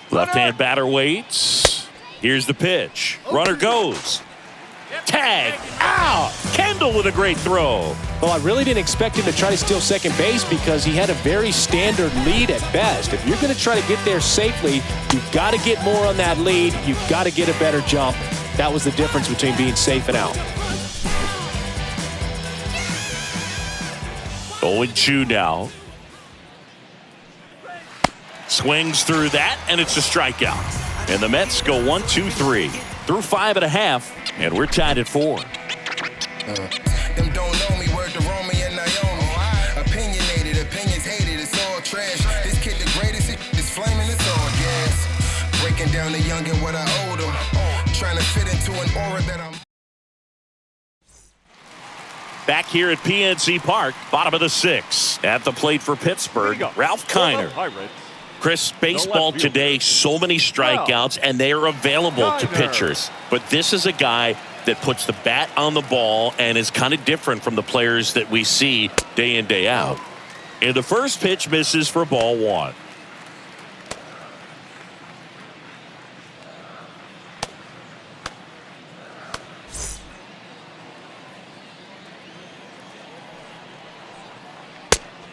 Left-hand batter waits. Here's the pitch. Runner goes. Tag. Out. Kendall with a great throw. Well, I really didn't expect him to try to steal second base because he had a very standard lead at best. If you're going to try to get there safely, you've got to get more on that lead. You've got to get a better jump. That was the difference between being safe and out. 0-2 now. Swings through that, and it's a strikeout. And the Mets go 1-2-3 through 5.5, and we're tied at 4. Them don't know me, word to Romy and Naomi. Opinionated, opinions hated, it's all trash. This kid the greatest, it's flaming, it's all gas. Breaking down the young and what I owed him. Trying to fit into an aura that I'm. Back here at PNC Park, bottom of the 6th. At the plate for Pittsburgh, Ralph Kiner. Chris, baseball today, so many strikeouts, and they are available to pitchers. But this is a guy that puts the bat on the ball and is kind of different from the players that we see day in, day out. And the first pitch misses for ball 1.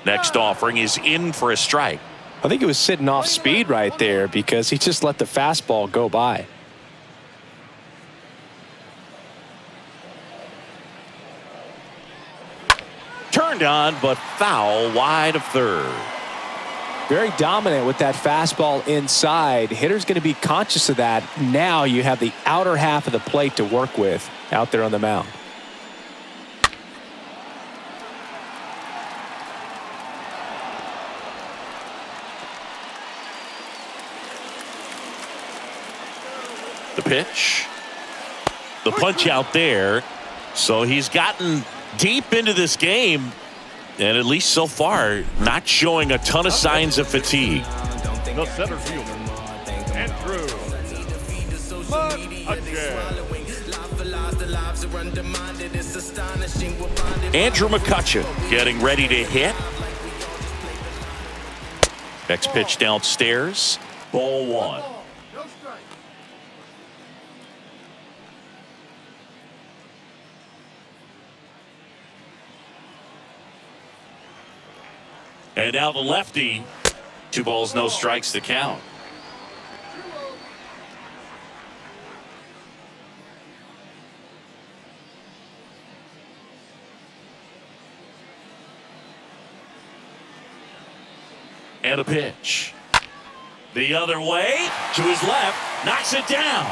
Next offering is in for a strike. I think it was sitting off speed right there because he just let the fastball go by. Turned on, but foul wide of third. Very dominant with that fastball inside. Hitter's going to be conscious of that. Now you have the outer half of the plate to work with out there on the mound. The pitch. The punch out there. So he's gotten deep into this game, and at least so far, not showing a ton of signs of fatigue. The center fielder, Andrew McCutchen. Andrew McCutchen getting ready to hit. Next pitch downstairs. Ball 1. And now the lefty. 2 balls, no strikes to count. And a pitch. The other way to his left, knocks it down.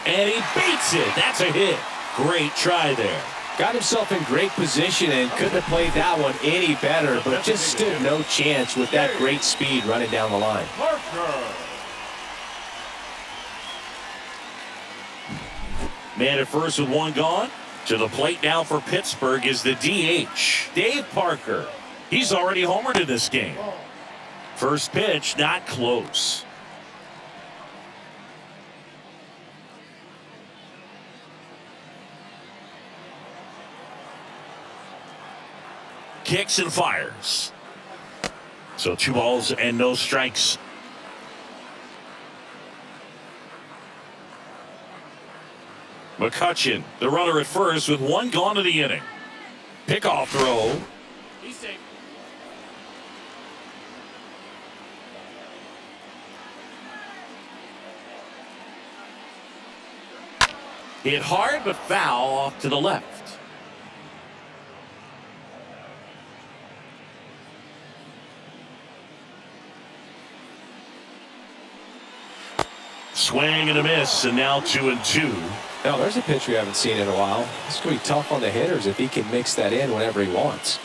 And he beats it. That's a hit. Great try there. Got himself in great position and couldn't have played that one any better, but just stood no chance with that great speed running down the line. Man at first with 1 gone. To the plate now for Pittsburgh is the DH, Dave Parker. He's already homered in this game. First pitch, not close. Kicks and fires. So 2 balls and no strikes. McCutchen, the runner at first with 1 gone in the inning. Pickoff throw. He's safe. Hit hard, but foul off to the left. Swing and a miss, and now 2-2. Now, there's a pitch we haven't seen in a while. It's going to be tough on the hitters if he can mix that in whenever he wants.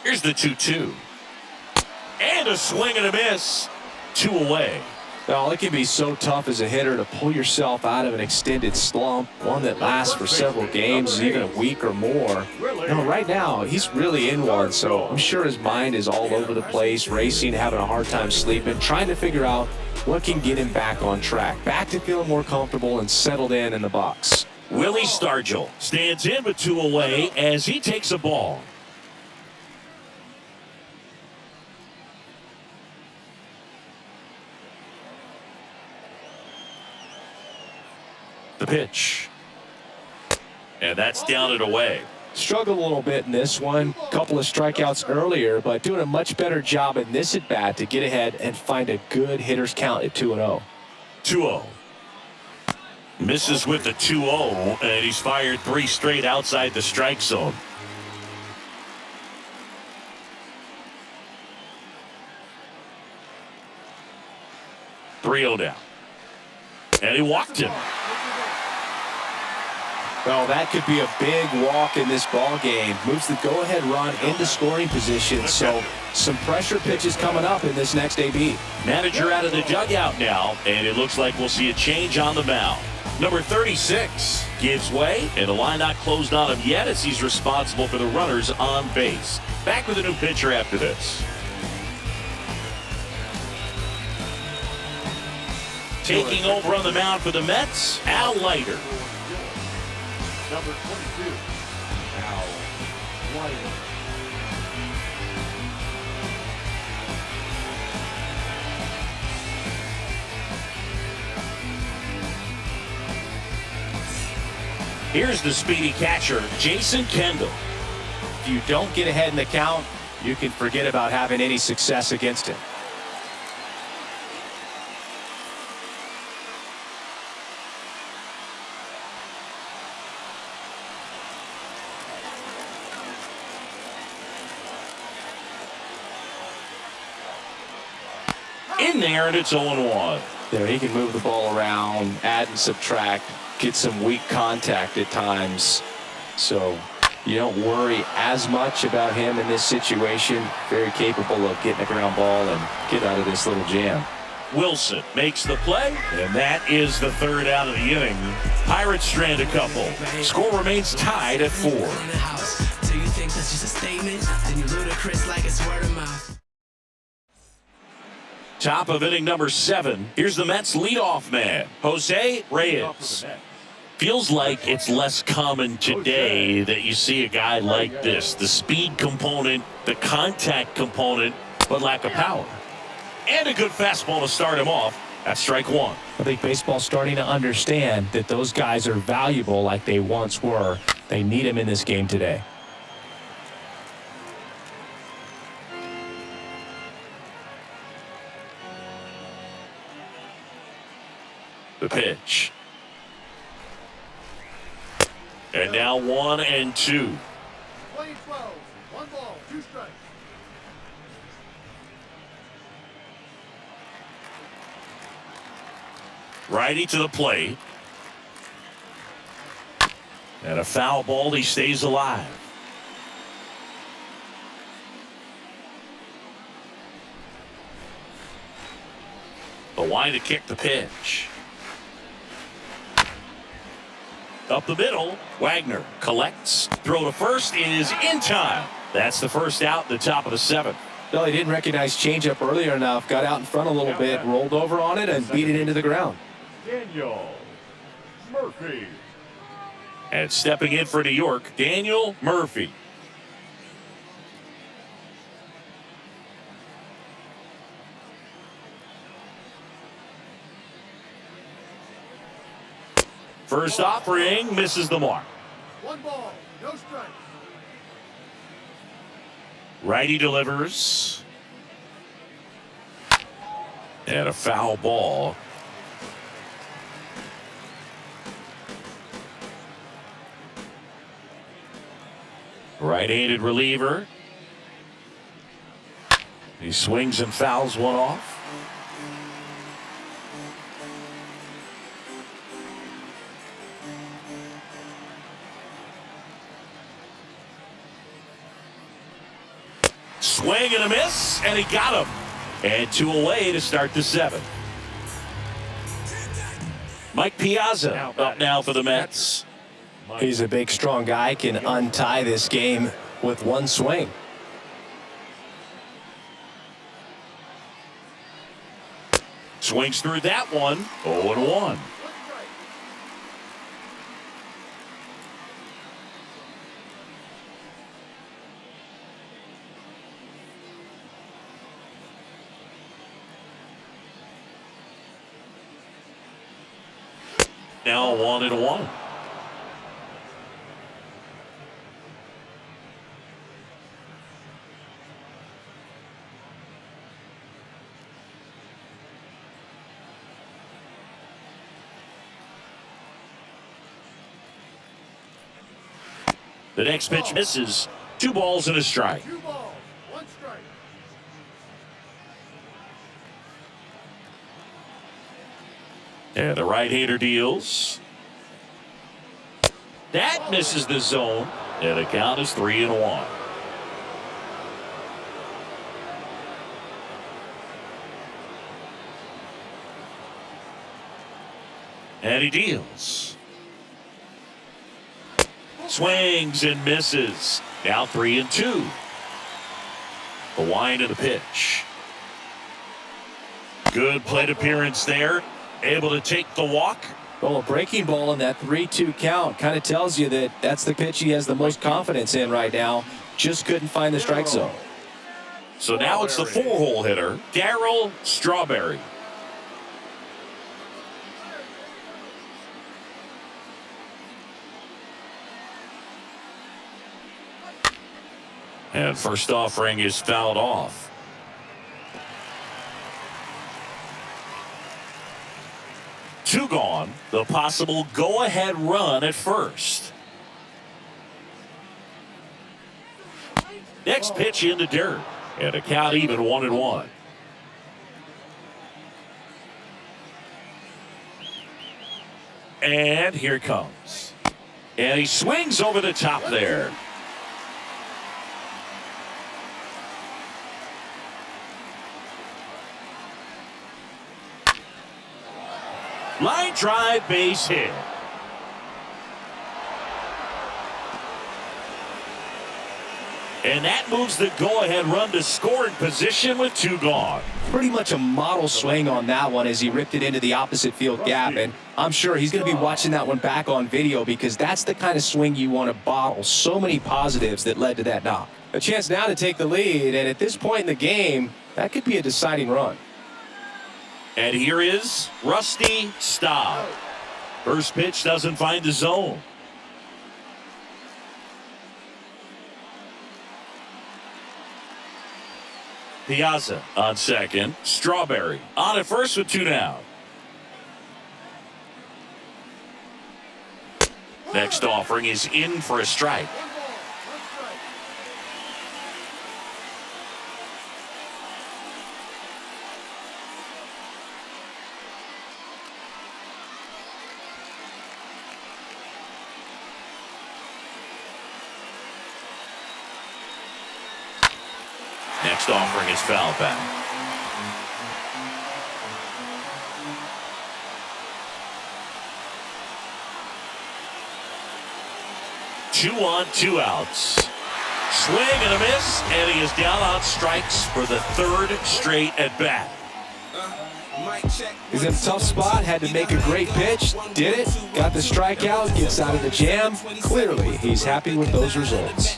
Here's the 2-2. And a swing and a miss. 2 away. Well, it can be so tough as a hitter to pull yourself out of an extended slump, one that lasts for several games, even a week or more. Right now, he's really in one, so I'm sure his mind is all over the place, racing, having a hard time sleeping, trying to figure out what can get him back on track, back to feeling more comfortable and settled in the box. Willie Stargell stands in with 2 away as he takes a ball. The pitch. And that's down and away. Struggled a little bit in this one. Couple of strikeouts earlier, but doing a much better job in this at-bat to get ahead and find a good hitter's count at 2-0. 2-0. Misses with the 2-0, and he's fired 3 straight outside the strike zone. down. And he walked him. Well, that could be a big walk in this ball game. Moves the go-ahead run into scoring position. So some pressure pitches coming up in this next AB. Manager out of the dugout now, and it looks like we'll see a change on the mound. Number 36 gives way, and the line not closed on him yet as he's responsible for the runners on base. Back with a new pitcher after this. Taking over on the mound for the Mets, Al Leiter. Number 22, Al Leiter. Here's the speedy catcher, Jason Kendall. If you don't get ahead in the count, you can forget about having any success against him. In there, and it's 0-1. There, he can move the ball around, add and subtract, get some weak contact at times. So you don't worry as much about him in this situation. Very capable of getting a ground ball and get out of this little jam. Wilson makes the play, and that is the third out of the inning. Pirates strand a couple. Score remains tied at 4. Do you think that's just a statement? Then you ludicrous like it's word of mouth. Top of inning number 7. Here's the Mets leadoff man, Jose Reyes. Feels like it's less common today that you see a guy like this. The speed component, the contact component, but lack of power. And a good fastball to start him off. That's strike 1. I think baseball's starting to understand that those guys are valuable like they once were. They need him in this game today. The pitch. And now 1-2. Playing 12. 1 ball, 2 strikes. Righty to the plate. And a foul ball, he stays alive. The line to kick the pitch. Up the middle, Wagner collects. Throw to first is in time. That's the first out, the top of the 7th. Well, he didn't recognize changeup earlier enough, got out in front a little bit, rolled over on it, and beat it into the ground. Daniel Murphy. And stepping in for New York, Daniel Murphy. First offering misses the mark. 1 ball, no strikes. Righty delivers. And a foul ball. Right-handed reliever. He swings and fouls one off. Swing and a miss, and he got him. And 2 away to start the 7th. Mike Piazza up now for the Mets. He's a big, strong guy, can untie this game with 1 swing. Swings through that one, 0-1. Now 1-1. The next pitch misses. 2 balls and a strike. 2 balls, 1 strike. And the right-hander deals. That misses the zone. And the count is 3-1. And he deals. Swings and misses. Now 3-2. The wind of the pitch. Good plate appearance there. Able to take the walk. Well, a breaking ball in that 3-2 count kind of tells you that that's the pitch he has the most confidence in right now. Just couldn't find the strike zone. So now it's the 4-hole hitter, Darryl Strawberry. And first offering is fouled off. Two gone. The possible go-ahead run at first. Next pitch in the dirt. And a count even 1-1. And here it comes. And he swings over the top there. Line drive, base hit. And that moves the go-ahead run to scoring position with 2 gone. Pretty much a model swing on that one as he ripped it into the opposite field gap. And I'm sure he's going to be watching that one back on video because that's the kind of swing you want to bottle. So many positives that led to that knock. A chance now to take the lead, and at this point in the game, that could be a deciding run. And here is Rusty Staub. First pitch doesn't find the zone. Piazza on second. Strawberry on at first with 2 down. Next offering is in for a strike. Next offering is foul back. Two on, 2 outs. Swing and a miss, and he is down on strikes for the 3rd straight at bat. He's in a tough spot, had to make a great pitch, did it, got the strikeout, gets out of the jam. Clearly, he's happy with those results.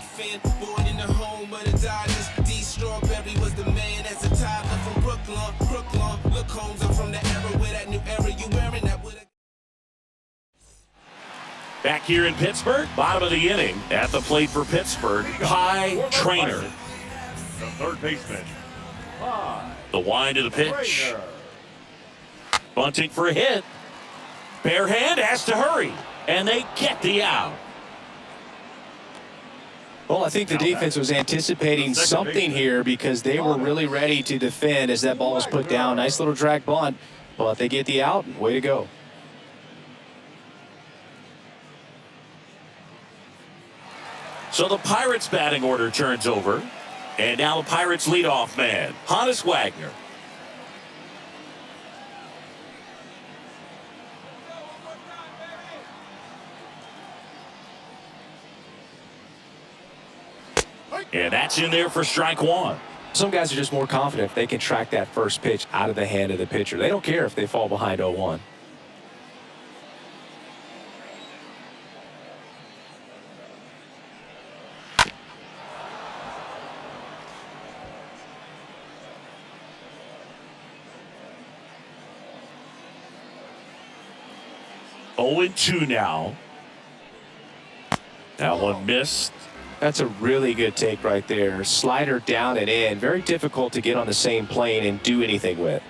Back here in Pittsburgh, bottom of the inning, at the plate for Pittsburgh, Pie Trainer. The third baseman. The wind of the pitch. Bunting for a hit. Bare hand has to hurry, and they get the out. Well, I think the defense was anticipating something here because they were really ready to defend as that ball was put down. Nice little drag bunt, but they get the out. Way to go. So the Pirates' batting order turns over, and now the Pirates' leadoff man, Hannes Wagner. And that's in there for strike one. Some guys are just more confident if they can track that first pitch out of the hand of the pitcher. They don't care if they fall behind 0-1. Oh, 0-2 now. That one missed. That's a really good take right there. Slider down and in. Very difficult to get on the same plane and do anything with.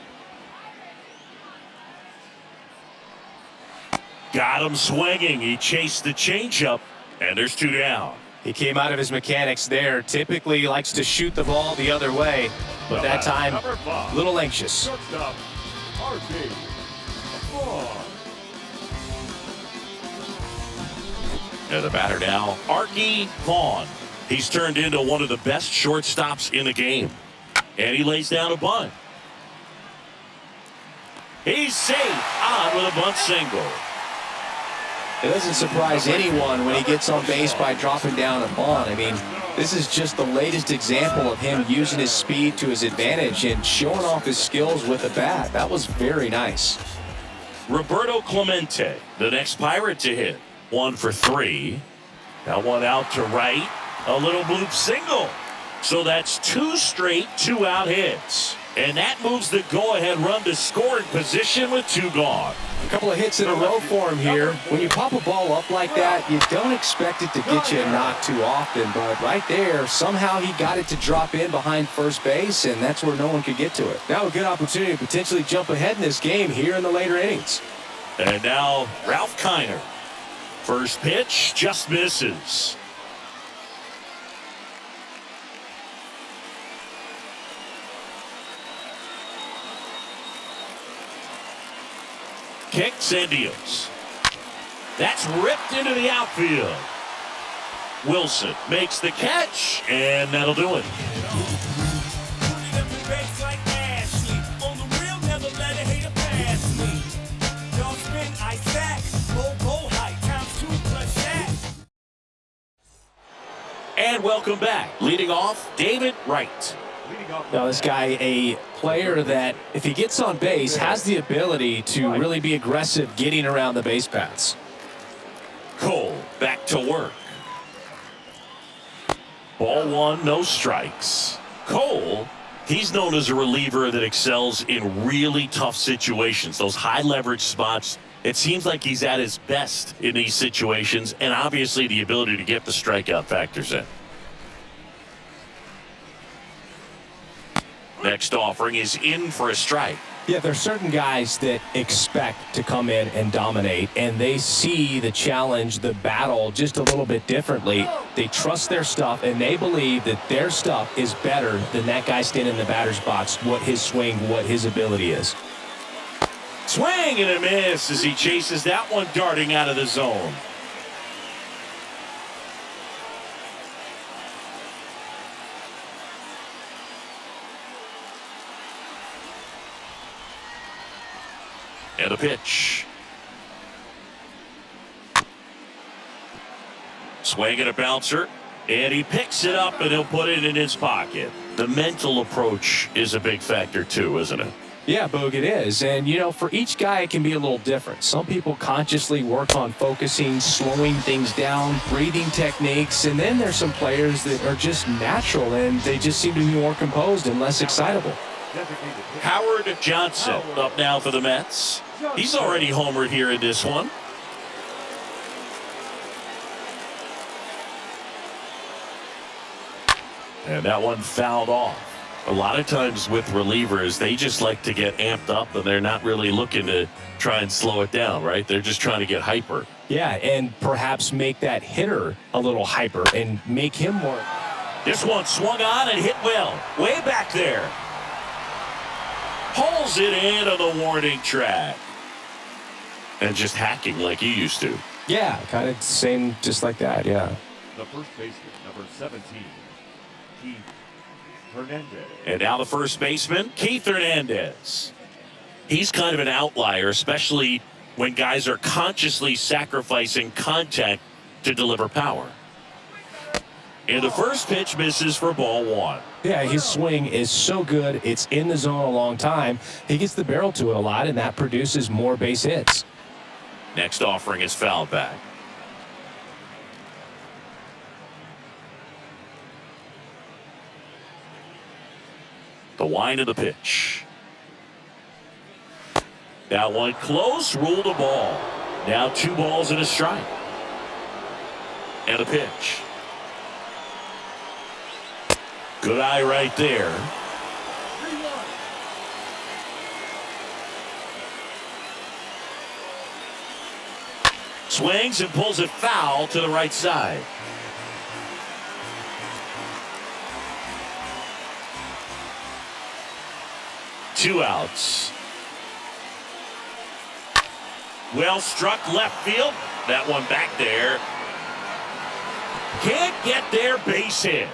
Got him swinging. He chased the changeup, and there's 2 down. He came out of his mechanics there. Typically he likes to shoot the ball the other way, but that time a little anxious. And the batter now, Archie Vaughn. He's turned into one of the best shortstops in the game. And he lays down a bunt. He's safe on with a bunt single. It doesn't surprise anyone when he gets on base by dropping down a bunt. I mean, this is just the latest example of him using his speed to his advantage and showing off his skills with a bat. That was very nice. Roberto Clemente, the next Pirate to hit. 1 for 3. That one out to right. A little bloop single. So that's 2 straight 2-out hits. And that moves the go-ahead run to scoring position with 2 gone. A couple of hits in a row for him here. When you pop a ball up like that, you don't expect it to get you a knock too often. But right there, somehow he got it to drop in behind first base, and that's where no one could get to it. Now a good opportunity to potentially jump ahead in this game here in the later innings. And now Ralph Kiner. First pitch just misses. Kicks and deals. That's ripped into the outfield. Wilson makes the catch, and that'll do it. And welcome back. Leading off, David Wright. Now this guy, a player that if he gets on base has the ability to really be aggressive getting around the base paths. Cole back to work. Ball 1, no strikes. Cole, he's known as a reliever that excels in really tough situations, those high leverage spots. It seems like he's at his best in these situations, and obviously the ability to get the strikeout factors in. Next offering is in for a strike. Yeah, there's certain guys that expect to come in and dominate, and they see the challenge, the battle just a little bit differently. They trust their stuff, and they believe that their stuff is better than that guy standing in the batter's box, what his swing, what his ability is. Swing and a miss as he chases that one darting out of the zone. And a pitch. Swing and a bouncer. And he picks it up and he'll put it in his pocket. The mental approach is a big factor too, isn't it? Yeah, Boog, it is. And, you know, for each guy, it can be a little different. Some people consciously work on focusing, slowing things down, breathing techniques. And then there's some players that are just natural and they just seem to be more composed and less excitable. Howard Johnson up now for the Mets. He's already homered here in this one. And that one fouled off. A lot of times with relievers, they just like to get amped up, and they're not really looking to try and slow it down, right? They're just trying to get hyper. Yeah, and perhaps make that hitter a little hyper and make him more. This one swung on and hit well. Way back there. Pulls it into the warning track. And just hacking like he used to. Yeah, kind of same, just like that, yeah. The first baseman, number 17, Keith Hernandez. And now the first baseman, Keith Hernandez. He's kind of an outlier, especially when guys are consciously sacrificing contact to deliver power. And the first pitch misses for ball one. Yeah, his swing is so good. It's in the zone a long time. He gets the barrel to it a lot, and that produces more base hits. Next offering is fouled back. The wind of the pitch. That one close, ruled a ball. Now 2 balls and a strike. And a pitch. Good eye right there. 3-1. Swings and pulls it foul to the right side. Two outs. Well struck left field. That one back there. Can't get there, base hit.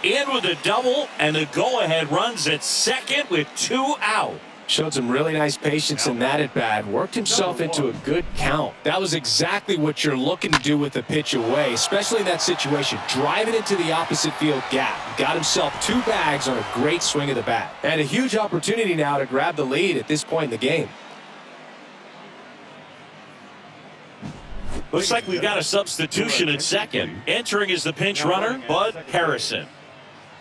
In with a double, and the go-ahead runs at second with 2 out. Showed some really nice patience in that at-bat. Worked himself into a good count. That was exactly what you're looking to do with the pitch away, especially in that situation. Drive it into the opposite field gap. Got himself 2 bags on a great swing of the bat. And a huge opportunity now to grab the lead at this point in the game. Looks like we've got a substitution at second. Entering is the pinch runner, Bud Harrison.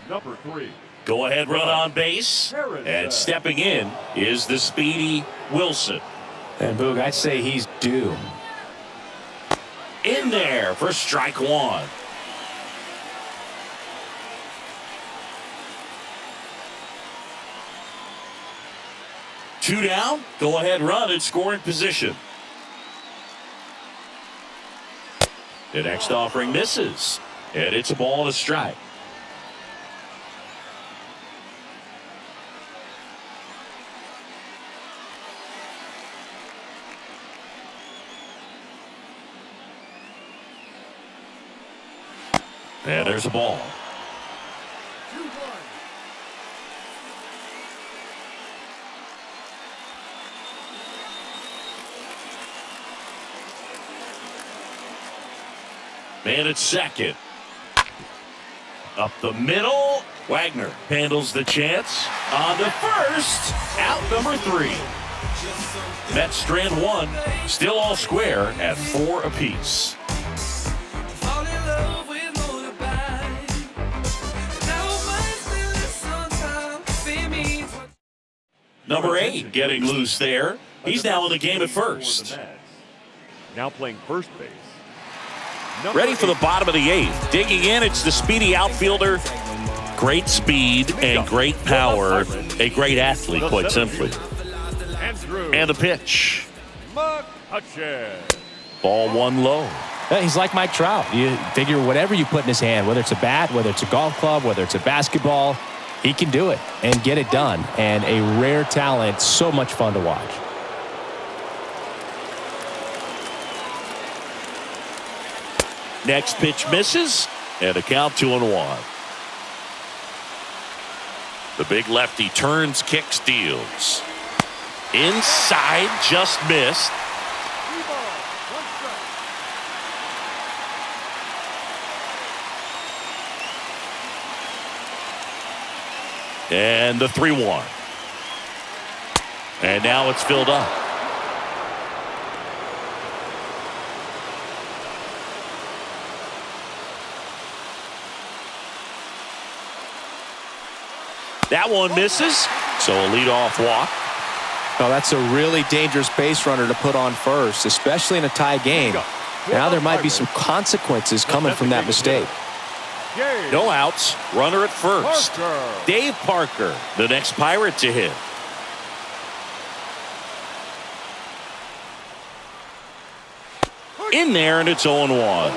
Number 3. Go-ahead run on base. And stepping in is the speedy Wilson. And Boog, I'd say he's due. In there for strike 1. Two down. Go-ahead run in scoring position. The next offering misses. And it's a ball and a strike. And there's a ball. 2-1. Man at second. Up the middle. Wagner handles the chance. On the first. Out number 3. Mets strand 1. Still all square at 4 apiece. Number 8 getting loose there. He's now in the game at first. Now playing first base. Ready for the bottom of the 8th. Digging in, it's the speedy outfielder. Great speed and great power. A great athlete, quite simply. And the pitch. Ball 1 low. He's like Mike Trout. You figure whatever you put in his hand, whether it's a bat, whether it's a golf club, whether it's a basketball, he can do it and get it done. And a rare talent, so much fun to watch. Next pitch misses, and a count 2-1. The big lefty turns, kicks, deals. Inside, just missed. 3 balls, 1 strike. And the 3-1. And now it's filled up. That one misses, so a leadoff walk. Oh, that's a really dangerous base runner to put on first, especially in a tie game. Now there might be some consequences coming from that mistake. Game. No outs. Runner at first. Parker. Dave Parker, the next Pirate to hit. In there, and it's 0-1.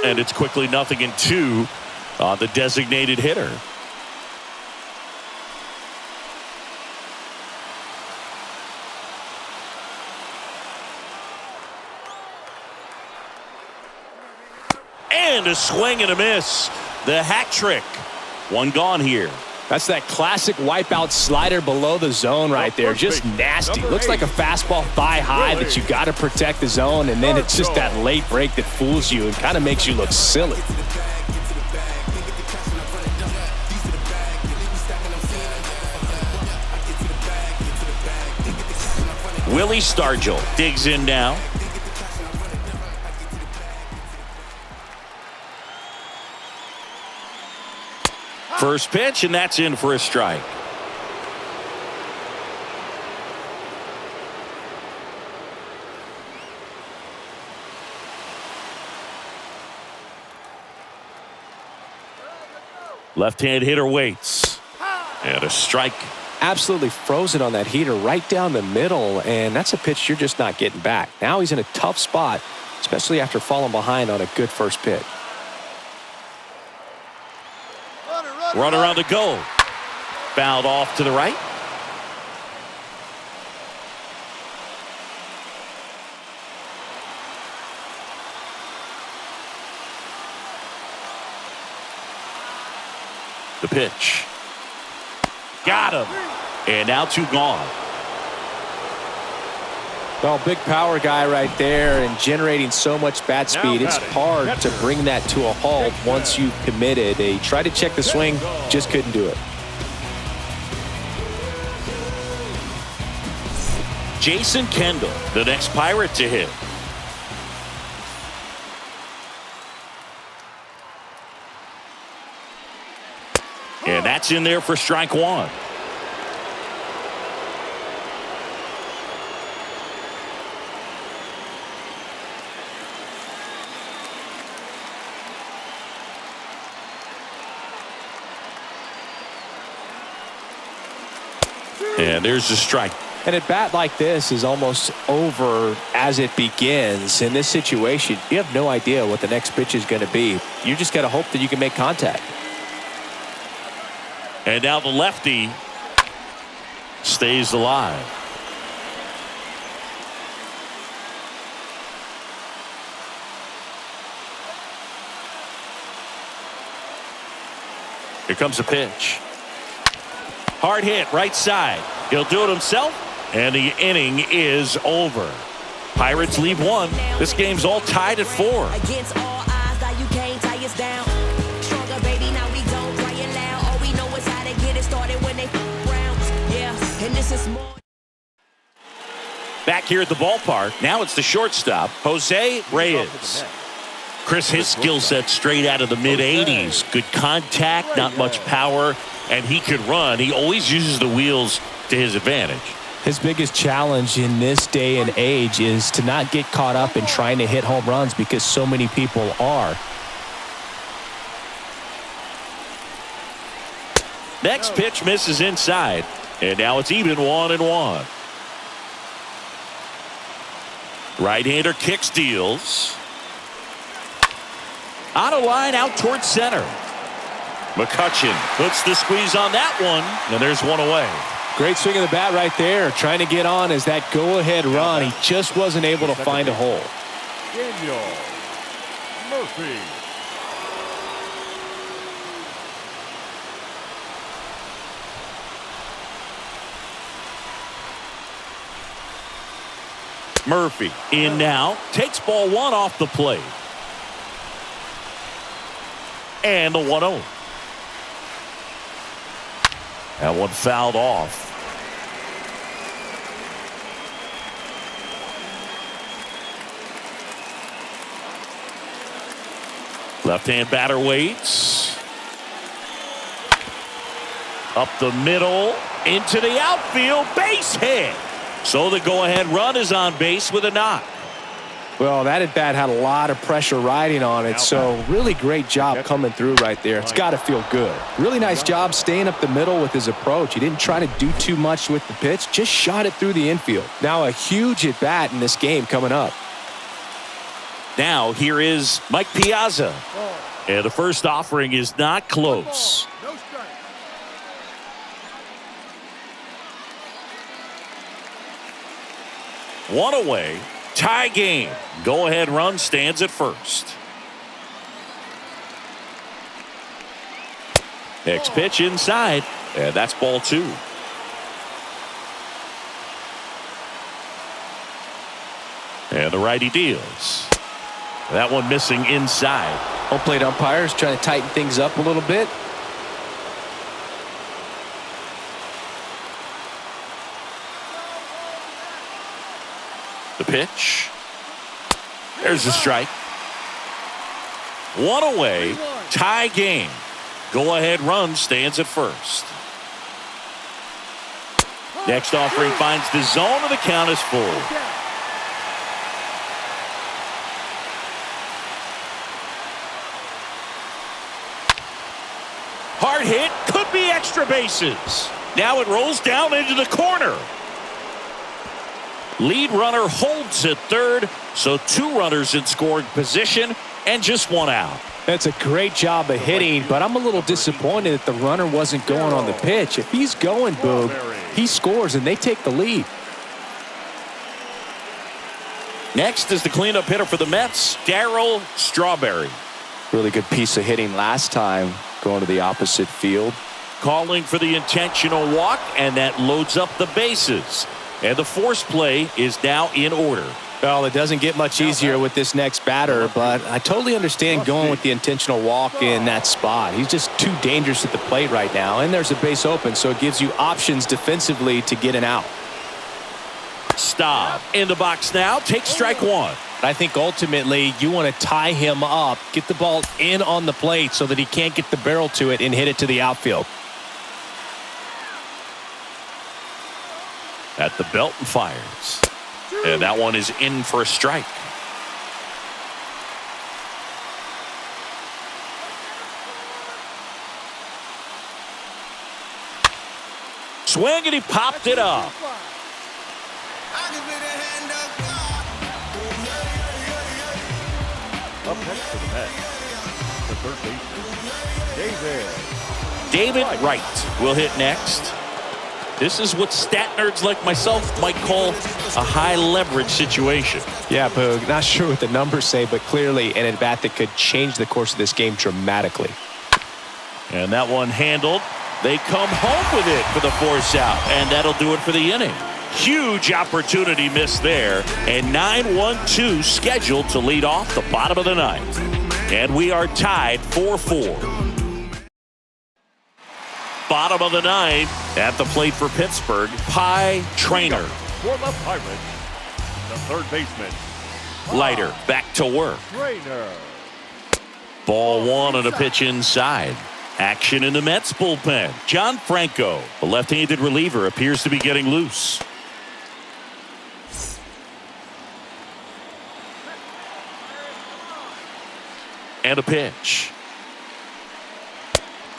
And it's quickly 0-2 on the designated hitter. And a swing and a miss. The hat trick. One gone here. That's that classic wipeout slider below the zone right there. Just nasty. Looks like a fastball thigh high that you got to protect the zone, and then it's just that late break that fools you and kind of makes you look silly. Willie Stargell digs in now. First pitch, and that's in for a strike. Left-hand hitter waits. And a strike. Absolutely frozen on that heater right down the middle, and that's a pitch you're just not getting back. Now he's in a tough spot, especially after falling behind on a good first pitch. Runner on the go. Fouled off to the right. The pitch. Got him. And now 2 gone. Well, big power guy right there and generating so much bat speed. It's hard to bring that to a halt once you've committed. He tried to check the swing, just couldn't do it. Jason Kendall, the next Pirate to hit. And that's in there for strike 1. And there's the strike. And a bat like this is almost over as it begins. In this situation, you have no idea what the next pitch is going to be. You just got to hope that you can make contact. And now the lefty stays alive. Here comes a pitch. Hard hit right side. He'll do it himself, and the inning is over. Pirates lead 1. This game's all tied at 4. Against all odds, now you can't tie us down. Stronger, baby, now we don't cry it loud. All we know is how to get it started when they rounds. Yeah, and this is more. Back here at the ballpark, now it's the shortstop, Jose Reyes. Chris, his skill set straight out of the mid-80s. Good contact, not much power, and he could run. He always uses the wheels to his advantage. His biggest challenge in this day and age is to not get caught up in trying to hit home runs because so many people are. Next pitch misses inside, and now it's even 1-1. Right-hander kick steals. On a line out towards center. McCutchen puts the squeeze on that one, and there's one away. Great swing of the bat right there, trying to get on as that go-ahead run. He just wasn't able to find a hole. Daniel Murphy. Murphy in now, takes ball 1 off the plate. And the 1-0. That one fouled off. Left-hand batter waits. Up the middle. Into the outfield, base hit. So the go-ahead run is on base with a knock. Well, that at-bat had a lot of pressure riding on it, so really great job coming through right there. It's got to feel good. Really nice job staying up the middle with his approach. He didn't try to do too much with the pitch, just shot it through the infield. Now a huge at-bat in this game coming up. Now here is Mike Piazza. And the first offering is not close. No strike. One away. Tie game. Go-ahead run stands at first. Next pitch inside. And that's ball 2. And the righty deals. That one missing inside. Home plate umpires trying to tighten things up a little bit. The pitch. There's a strike. One away. Tie game. Go-ahead run stands at first. Next offering finds the zone, and the count is full. Hard hit. Could be extra bases. Now it rolls down into the corner. Lead runner holds at third, so 2 runners in scoring position and just 1 out. That's a great job of hitting, but I'm a little disappointed that the runner wasn't going on the pitch. If he's going, Boog, he scores and they take the lead. Next is the cleanup hitter for the Mets, Darryl Strawberry. Really good piece of hitting last time, going to the opposite field. Calling for the intentional walk, and that loads up the bases. And the force play is now in order. Well, it doesn't get much easier with this next batter, but I totally understand going with the intentional walk in that spot. He's just too dangerous at the plate right now, and there's a base open, so it gives you options defensively to get an out. Staub in the box now, takes strike 1. I think ultimately you want to tie him up, get the ball in on the plate so that he can't get the barrel to it and hit it to the outfield. At the belt and fires. And that one is in for a strike. Swing, and he popped it up. Up next for the Mets, the third baseman, David Wright will hit next. This is what stat nerds like myself might call a high leverage situation. Yeah, Boog, not sure what the numbers say, but clearly an at-bat that could change the course of this game dramatically. And that one handled. They come home with it for the force out, and that'll do it for the inning. Huge opportunity missed there, and 9-1-2 scheduled to lead off the bottom of the 9th. And we are tied 4-4. Bottom of the 9th, at the plate for Pittsburgh, Pie Trainer. for the Pirates, the third baseman, Leiter back to work. Trainer. Ball 1 on a pitch inside. Action in the Mets bullpen. John Franco, the left-handed reliever, appears to be getting loose. And a pitch.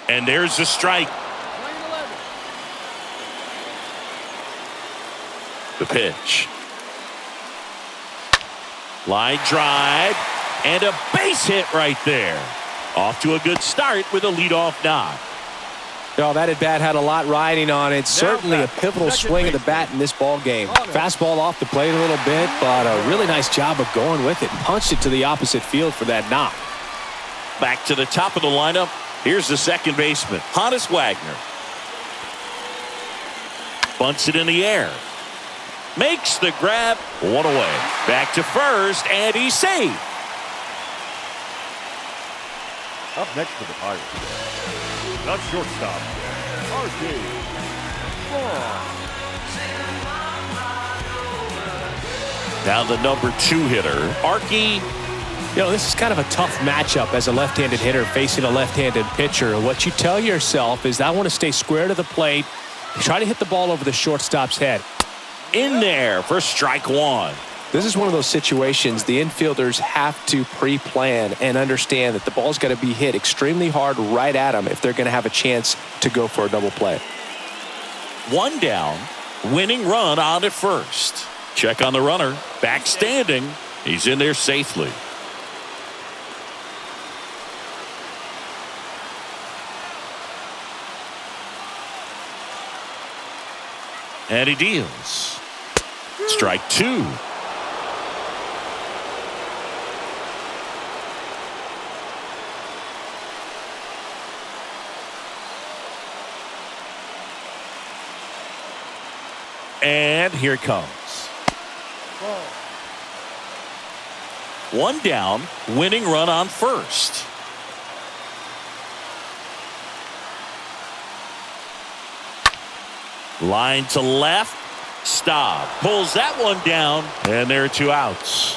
And there's the strike. The pitch. Line drive. And a base hit right there. Off to a good start with a leadoff knock. Oh, that at-bat had a lot riding on it. Certainly a pivotal swing of the bat in this ball game. Fastball off the plate a little bit, but a really nice job of going with it. Punched it to the opposite field for that knock. Back to the top of the lineup. Here's the second baseman, Honus Wagner. Bunts it in the air. Makes the grab. One away. Back to first, and he's safe. Up next for the Pirates, the shortstop, R.J. Now the number 2 hitter, Arky. You know, this is kind of a tough matchup as a left-handed hitter facing a left-handed pitcher. What you tell yourself is I want to stay square to the plate, Try to hit the ball over the shortstop's head. In there for strike one. This is one of those situations the infielders have to pre-plan and understand that the ball's got to be hit extremely hard right at them if they're going to have a chance to go for a double play. One down, winning run on at first. Check on the runner, back standing. He's in there safely. And he deals. Strike two. And here it comes. One down, winning run on first. Line to left. Stop. Pulls that one down. And there are two outs.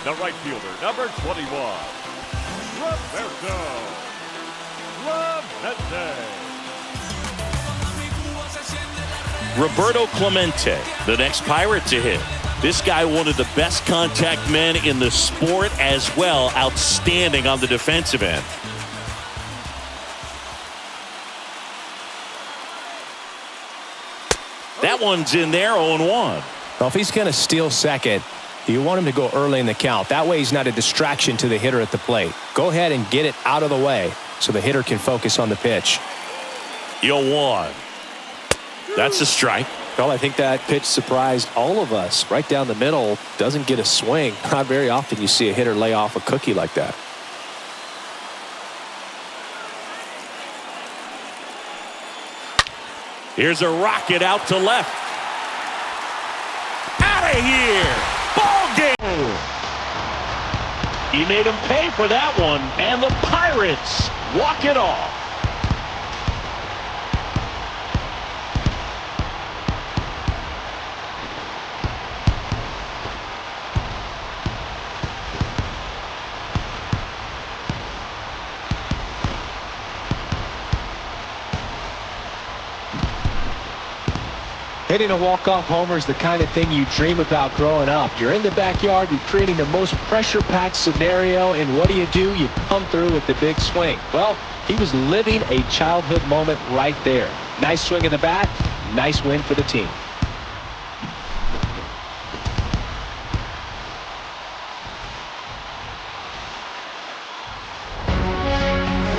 The right fielder, number 21, Roberto Clemente, the next Pirate to hit. This guy, one of the best contact men in the sport as well. Outstanding on the defensive end. That one's in there, 0-1. Well, if he's going to steal second, you want him to go early in the count. That way he's not a distraction to the hitter at the plate. Go ahead and get it out of the way so the hitter can focus on the pitch. 0-1. That's a strike. Well, I think that pitch surprised all of us. Right down the middle, doesn't get a swing. Not very often you see a hitter lay off a cookie like that. Here's a rocket out to left. Out of here. Ball game. He made him pay for that one. And the Pirates walk it off. Hitting a walk-off homer is the kind of thing you dream about growing up. You're in the backyard, you're creating the most pressure-packed scenario, and what do? You come through with the big swing. Well, he was living a childhood moment right there. Nice swing in the bat, nice win for the team.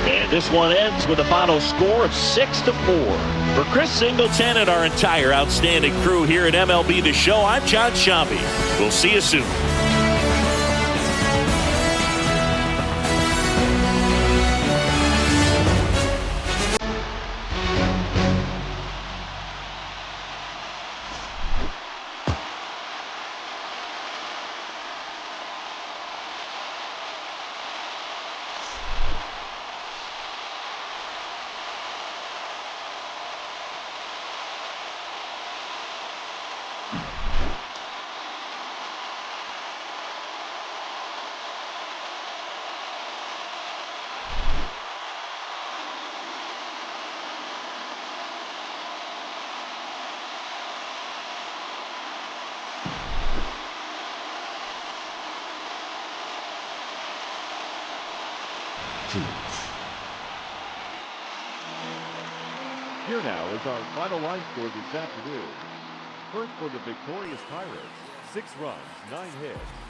And this one ends with a final score of 6-4. For Chris Singleton and our entire outstanding crew here at MLB The Show, I'm John Shambi. We'll see you soon. Here now is our final line score this afternoon. First for the victorious Pirates, 6 runs, 9 hits.